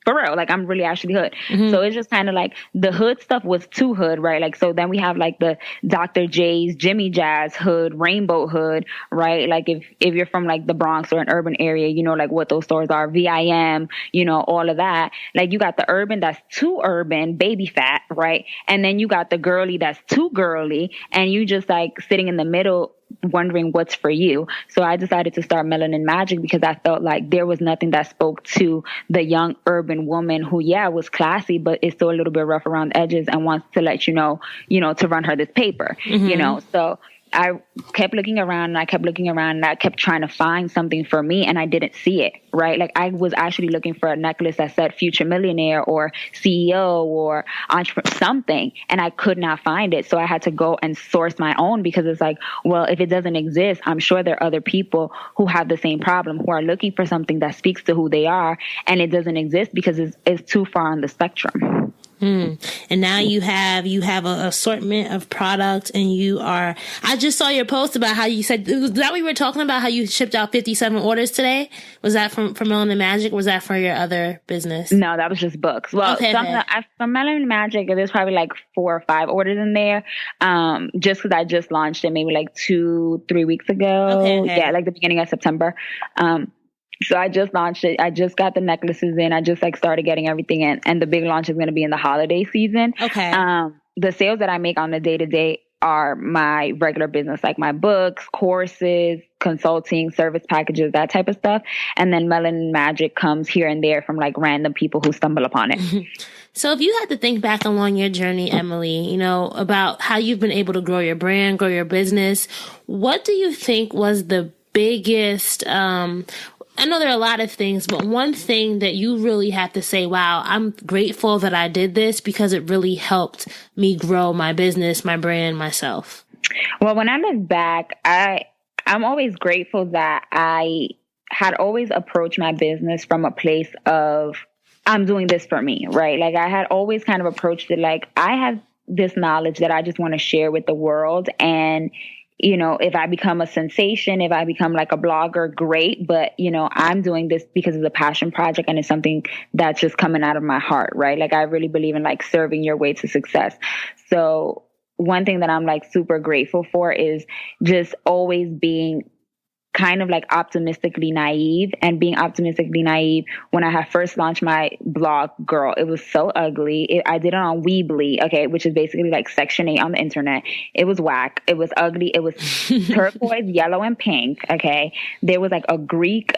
for real, like I'm really actually hood. Mm-hmm. So it's just kind of like the hood stuff was too hood, right? Like, so then we have like the Dr. J's, Jimmy Jazz hood, Rainbow hood, right? Like if you're from like the Bronx or an urban area, like what those stores are, VIM, all of that. Like you got the urban that's too urban, baby fat, right? And then you got the girly that's too girly, and you just like sitting in the middle wondering what's for you. So I decided to start Melanin Magic because I felt like there was nothing that spoke to the young urban woman who, was classy, but is still a little bit rough around the edges and wants to let to run her this paper, So I kept looking around and I kept looking around and I kept trying to find something for me and I didn't see it, right? Like I was actually looking for a necklace that said future millionaire or CEO or entrepreneur, something, and I could not find it. So I had to go and source my own because it's like, well, if it doesn't exist, I'm sure there are other people who have the same problem, who are looking for something that speaks to who they are, and it doesn't exist because it's too far on the spectrum. And now you have an assortment of products, and I just saw your post about how you said, was that we were talking about how you shipped out 57 orders today? Was that from Melanin Magic, or was that for your other business? No, that was just books. Well, okay. From Melanin Magic, there's probably like 4 or 5 orders in there. Just because I just launched it maybe like 2-3 weeks ago. Okay. Yeah, like the beginning of September. So I just launched it. I just got the necklaces in. I just like started getting everything in, and the big launch is going to be in the holiday season. Okay. The sales that I make on the day-to-day are my regular business, like my books, courses, consulting, service packages, that type of stuff. And then Melanin Magic comes here and there from like random people who stumble upon it. So if you had to think back along your journey, Emmelie, about how you've been able to grow your brand, grow your business, what do you think was the biggest, I know there are a lot of things, but one thing that you really have to say, wow, I'm grateful that I did this because it really helped me grow my business, my brand, myself. Well, when I look back, I'm always grateful that I had always approached my business from a place of, I'm doing this for me, right? Like I had always kind of approached it like, I have this knowledge that I just want to share with the world. And if I become a sensation, if I become like a blogger, great. But, I'm doing this because it's a passion project and it's something that's just coming out of my heart, right? Like I really believe in like serving your way to success. So one thing that I'm like super grateful for is just always being kind of like optimistically naive, and being optimistically naive. When I had first launched my blog, girl, it was so ugly. I did it on Weebly, okay, which is basically like Section 8 on the internet. It was whack. It was ugly. It was turquoise, yellow, and pink, okay. There was like a Greek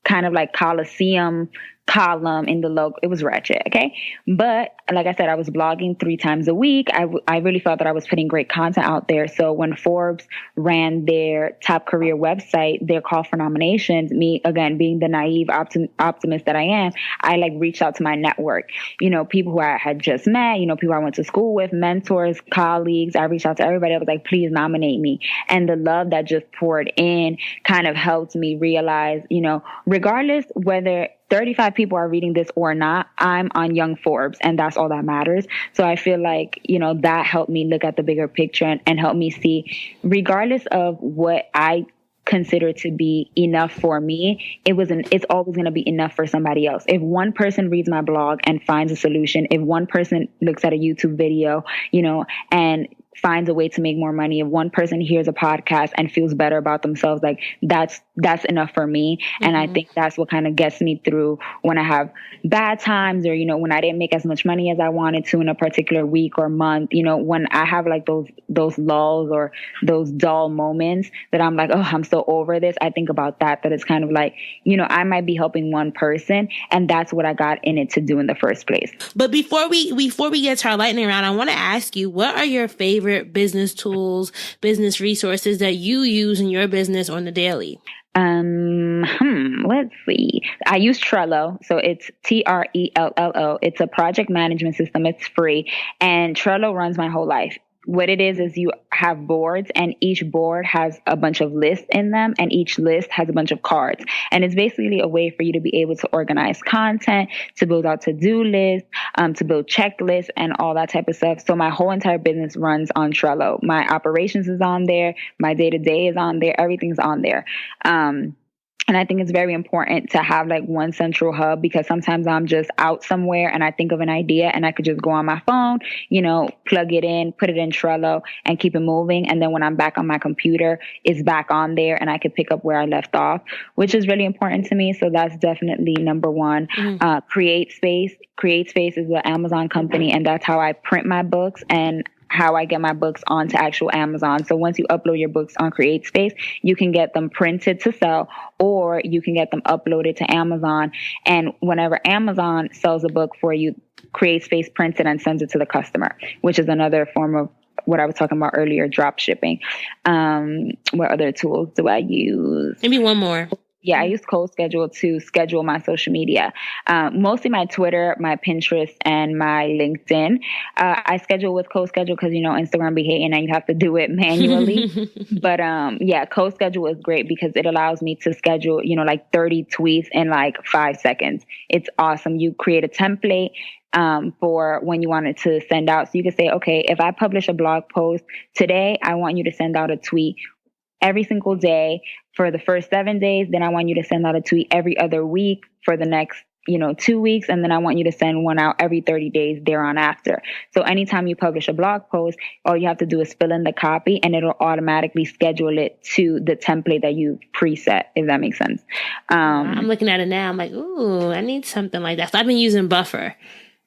kind of like Colosseum column in the logo. It was wretched, okay? But like I said, I was blogging 3 times a week. I really felt that I was putting great content out there. So when Forbes ran their top career website, their call for nominations, me, again, being the naive optimist that I am, I like reached out to my network, people who I had just met, people I went to school with, mentors, colleagues. I reached out to everybody. I was like, please nominate me. And the love that just poured in kind of helped me realize, regardless whether 35 people are reading this or not, I'm on Young Forbes, and that's all that matters. So I feel like, that helped me look at the bigger picture and help me see, regardless of what I consider to be enough for me, it's always going to be enough for somebody else. If one person reads my blog and finds a solution, if one person looks at a YouTube video, and finds a way to make more money, if one person hears a podcast and feels better about themselves, like that's enough for me. Mm-hmm. And I think that's what kind of gets me through when I have bad times, or when I didn't make as much money as I wanted to in a particular week or month, when I have like those lulls or those dull moments that I'm like, oh, I'm so over this. I think about that it's kind of like, I might be helping one person, and that's what I got in it to do in the first place. But before we get to our lightning round, I want to ask you, what are your favorite business tools, business resources that you use in your business on the daily? Let's see. I use Trello. So it's Trello. It's a project management system. It's free. And Trello runs my whole life. What it is you have boards, and each board has a bunch of lists in them, and each list has a bunch of cards. And it's basically a way for you to be able to organize content, to build out to-do lists, to build checklists and all that type of stuff. So my whole entire business runs on Trello. My operations is on there. My day-to-day is on there. Everything's on there. And I think it's very important to have like one central hub, because sometimes I'm just out somewhere and I think of an idea and I could just go on my phone, plug it in, put it in Trello and keep it moving. And then when I'm back on my computer, it's back on there and I could pick up where I left off, which is really important to me. So that's definitely number one. Mm-hmm. Create Space. Create Space is an Amazon company, and that's how I print my books and how I get my books onto actual Amazon. So once you upload your books on CreateSpace, you can get them printed to sell, or you can get them uploaded to Amazon. And whenever Amazon sells a book for you, CreateSpace prints it and sends it to the customer, which is another form what I was talking about earlier, drop shipping. What other tools do I use? Maybe one more. Yeah, I use CoSchedule to schedule my social media. Mostly my Twitter, my Pinterest, and my LinkedIn. I schedule with CoSchedule because, Instagram be hating and you have to do it manually. But yeah, CoSchedule is great because it allows me to schedule, like 30 tweets in like 5 seconds. It's awesome. You create a template for when you want it to send out. So you can say, okay, if I publish a blog post today, I want you to send out a tweet every single day for the first 7 days. Then I want you to send out a tweet every other week for the next, 2 weeks. And then I want you to send one out every 30 days thereon after. So anytime you publish a blog post, all you have to do is fill in the copy and it'll automatically schedule it to the template that you preset, if that makes sense. I'm looking at it now. I'm like, ooh, I need something like that. So I've been using Buffer.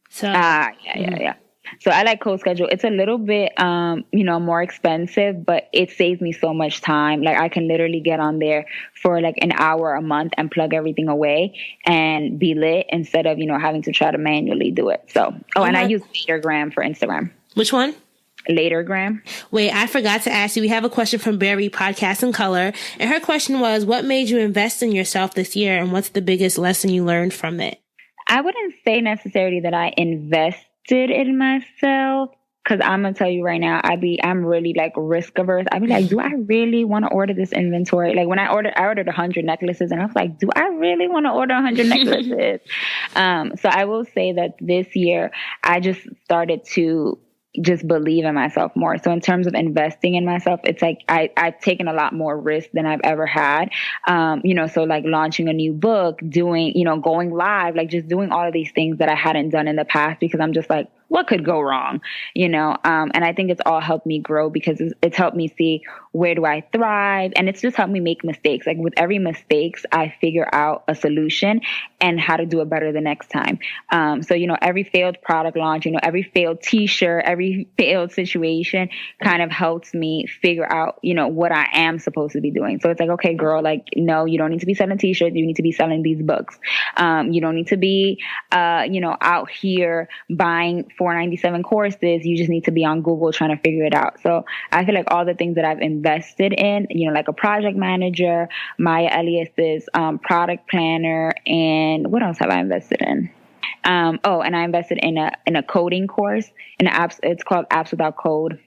So yeah. So I like CoSchedule. It's a little bit, more expensive, but it saves me so much time. Like I can literally get on there for like an hour a month and plug everything away and be lit instead of, having to try to manually do it. So, and I use Latergram for Instagram. Which one? Latergram. Wait, I forgot to ask you. We have a question from Barry, Podcast in Color. And her question was, what made you invest in yourself this year? And what's the biggest lesson you learned from it? I wouldn't say necessarily that I invested in myself, because I'm gonna tell you right now, I'm really like risk averse. I'd be like, do I really want to order this inventory? Like when I ordered 100 necklaces, and I was like, do I really want to order 100 necklaces? So I will say that this year I just started to just believe in myself more. So in terms of investing in myself, it's like I've taken a lot more risk than I've ever had. So like launching a new book, doing, going live, like just doing all of these things that I hadn't done in the past because I'm just like, what could go wrong? And I think it's all helped me grow because it's helped me see where do I thrive. And it's just helped me make mistakes. Like with every mistakes, I figure out a solution and how to do it better the next time. So, every failed product launch, every failed t-shirt, every failed situation kind of helps me figure out, what I am supposed to be doing. So it's like, okay, girl, like, no, you don't need to be selling t-shirts. You need to be selling these books. You don't need to be, out here buying $4.97 courses. You just need to be on Google trying to figure it out. So I feel like all the things that I've invested in, like a project manager, Maya Elias's product planner, and what else have I invested in? And I invested in a coding course in apps. It's called Apps Without Code.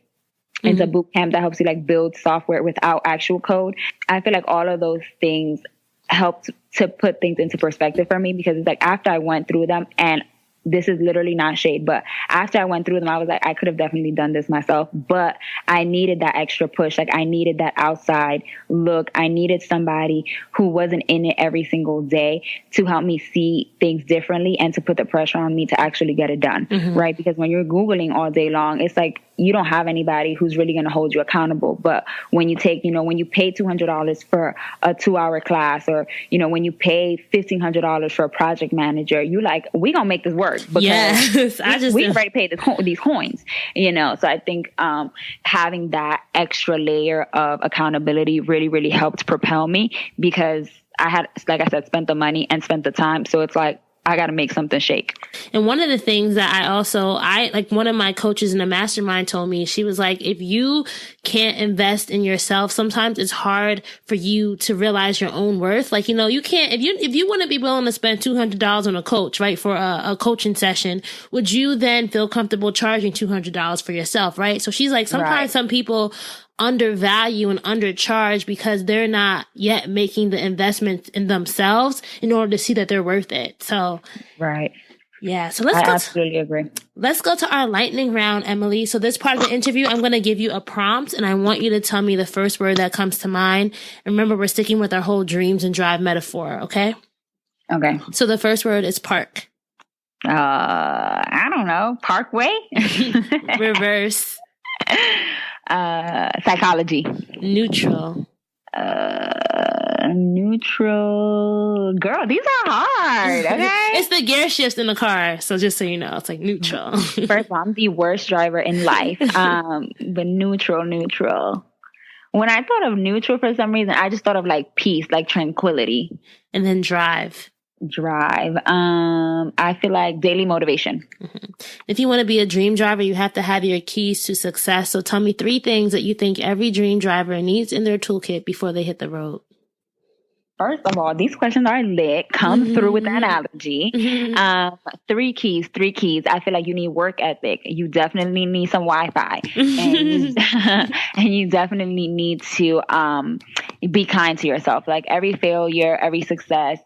It's a boot camp that helps you like build software without actual code. I feel like all of those things helped to put things into perspective for me because it's like after I went through them, and this is literally not shade, but after I went through them, I was like, I could have definitely done this myself, but I needed that extra push. Like I needed that outside look. I needed somebody who wasn't in it every single day to help me see things differently and to put the pressure on me to actually get it done. Right? Because when you're Googling all day long, it's like, you don't have anybody who's really going to hold you accountable. But when you take, when you pay $200 for a 2-hour class, or, when you pay $1,500 for a project manager, you like, we going to make this work because we already paid these coins, So I think having that extra layer of accountability really, really helped propel me because I had, like I said, spent the money and spent the time. So it's like, I got to make something shake. And one of the things that I like one of my coaches in the mastermind told me, she was like, if you can't invest in yourself, sometimes it's hard for you to realize your own worth. Like, you can't, if you wouldn't be willing to spend $200 on a coach, right, for a coaching session, would you then feel comfortable charging $200 for yourself? Right. So she's like, sometimes some people undervalue and undercharge because they're not yet making the investments in themselves in order to see that they're worth it. So, right. Yeah. So I absolutely agree. Let's go to our lightning round, Emmelie. So this part of the interview, I'm going to give you a prompt and I want you to tell me the first word that comes to mind. And remember, we're sticking with our whole dreams and drive metaphor. Okay. Okay. So the first word is park. I don't know. Parkway. Reverse. Psychology. Neutral. Neutral. Girl, these are hard. Okay. It's the gear shifts in the car. So just so you know, it's like neutral. First of all, I'm the worst driver in life. But neutral. When I thought of neutral for some reason, I just thought of like peace, like tranquility. And then drive. Drive. I feel like daily motivation. Mm-hmm. If you want to be a dream driver, you have to have your keys to success. So tell me 3 things that you think every dream driver needs in their toolkit before they hit the road. First of all, these questions are lit. Come through with the analogy. 3 keys. I feel like you need work ethic. You definitely need some Wi-Fi, and you definitely need to be kind to yourself. Like every failure, every success,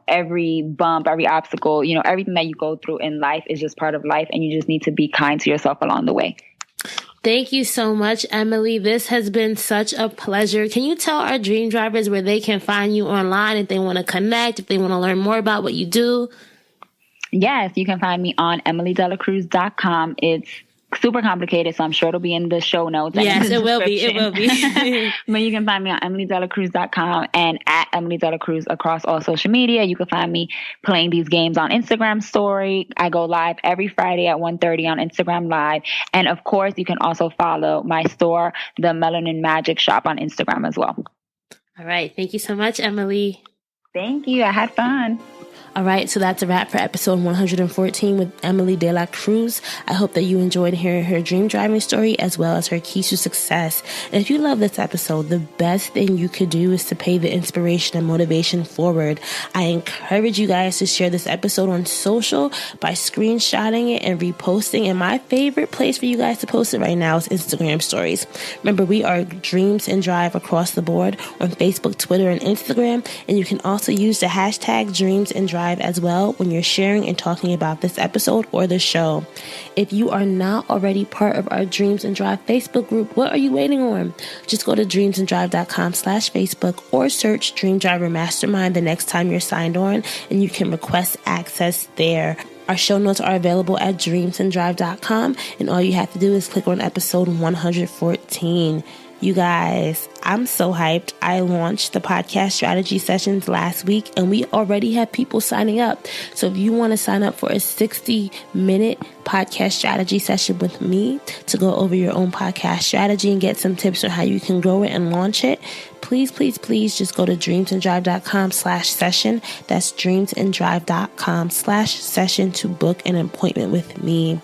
every bump, every obstacle, everything that you go through in life is just part of life, and you just need to be kind to yourself along the way. Thank you so much, Emmelie. This has been such a pleasure. Can you tell our dream drivers where they can find you online if they want to connect, if they want to learn more about what you do? Yes, you can find me on emmeliedelaCruz.com. It's super complicated, so I'm sure it'll be in the show notes. Yes, it will be. It will be. But you can find me on emmeliedelaCruz.com and at Emmelie De La Cruz across all social media. You can find me playing these games on Instagram story. I go live every Friday at 1:30 on Instagram Live. And of course, you can also follow my store, the Melanin Magic Shop, on Instagram as well. All right. Thank you so much, Emmelie. Thank you. I had fun. All right, so that's a wrap for episode 114 with Emmelie De La Cruz. I hope that you enjoyed hearing her dream driving story as well as her keys to success. And if you love this episode, the best thing you could do is to pay the inspiration and motivation forward. I encourage you guys to share this episode on social by screenshotting it and reposting. And my favorite place for you guys to post it right now is Instagram stories. Remember, we are Dreams and Drive across the board on Facebook, Twitter, and Instagram. And you can also use the hashtag Dreams and Drive as well when you're sharing and talking about this episode or the show. If you are not already part of our Dreams and Drive Facebook group, what are you waiting on? Just go to dreamsanddrive.com/Facebook or search Dream Driver Mastermind the next time you're signed on, and you can request access there. Our show notes are available at dreamsanddrive.com, and all you have to do is click on episode 114. You guys, I'm so hyped. I launched the podcast strategy sessions last week and we already have people signing up. So if you want to sign up for a 60-minute podcast strategy session with me to go over your own podcast strategy and get some tips on how you can grow it and launch it, please just go to dreamsanddrive.com/session. That's dreamsanddrive.com/session to book an appointment with me.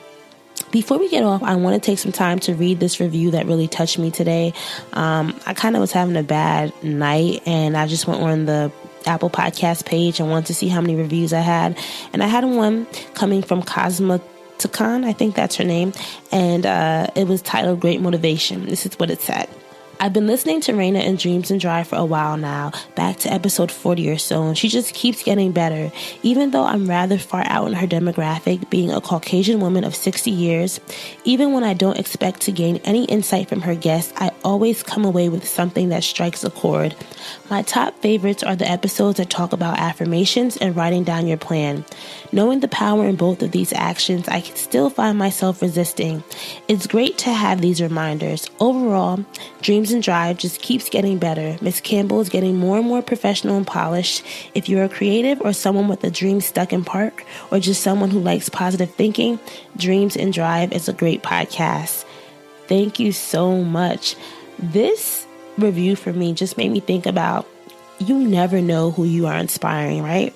Before we get off, I want to take some time to read this review that really touched me today. I kind of was having a bad night and I just went on the Apple Podcast page and wanted to see how many reviews I had. And I had one coming from Cosmoticon, I think that's her name. And it was titled Great Motivation. This is what it said. I've been listening to Raina in Dreams and Drive for a while now, back to episode 40 or so, and she just keeps getting better. Even though I'm rather far out in her demographic, being a Caucasian woman of 60 years, even when I don't expect to gain any insight from her guests, I always come away with something that strikes a chord. My top favorites are the episodes that talk about affirmations and writing down your plan. Knowing the power in both of these actions, I can still find myself resisting. It's great to have these reminders. Overall, Dreams and Drive just keeps getting better. Miss Campbell is getting more and more professional and polished. If you're a creative or someone with a dream stuck in park, or just someone who likes positive thinking, Dreams and Drive is a great podcast. Thank you so much. This review for me just made me think about, you never know who you are inspiring, right?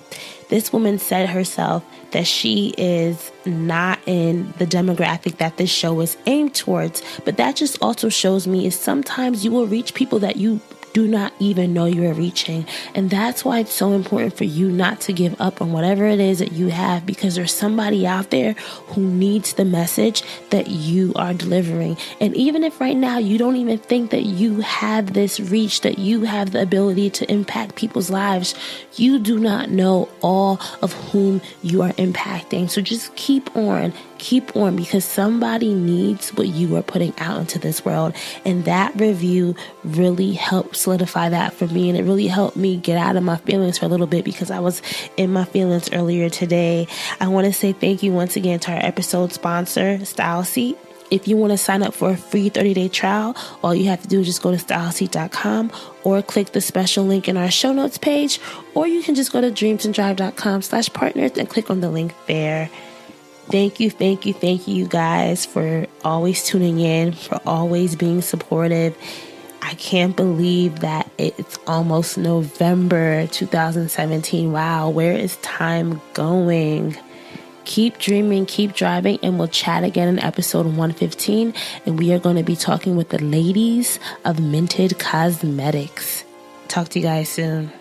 This woman said herself that she is not in the demographic that this show is aimed towards, but that just also shows me is sometimes you will reach people that you do not even know you're reaching. And that's why it's so important for you not to give up on whatever it is that you have, because there's somebody out there who needs the message that you are delivering. And even if right now you don't even think that you have this reach, that you have the ability to impact people's lives, you do not know all of whom you are impacting. So just keep on, because somebody needs what you are putting out into this world. And that review really helped solidify that for me. And it really helped me get out of my feelings for a little bit, because I was in my feelings earlier today. I want to say thank you once again to our episode sponsor, Style Seat. If you want to sign up for a free 30-day trial, all you have to do is just go to styleseat.com or click the special link in our show notes page, or you can just go to dreamsanddrive.com/partners and click on the link there. Thank you, you guys, for always tuning in, for always being supportive. I can't believe that it's almost November 2017. Wow, where is time going? Keep dreaming, keep driving, and we'll chat again in episode 115. And we are going to be talking with the ladies of Minted Cosmetics. Talk to you guys soon.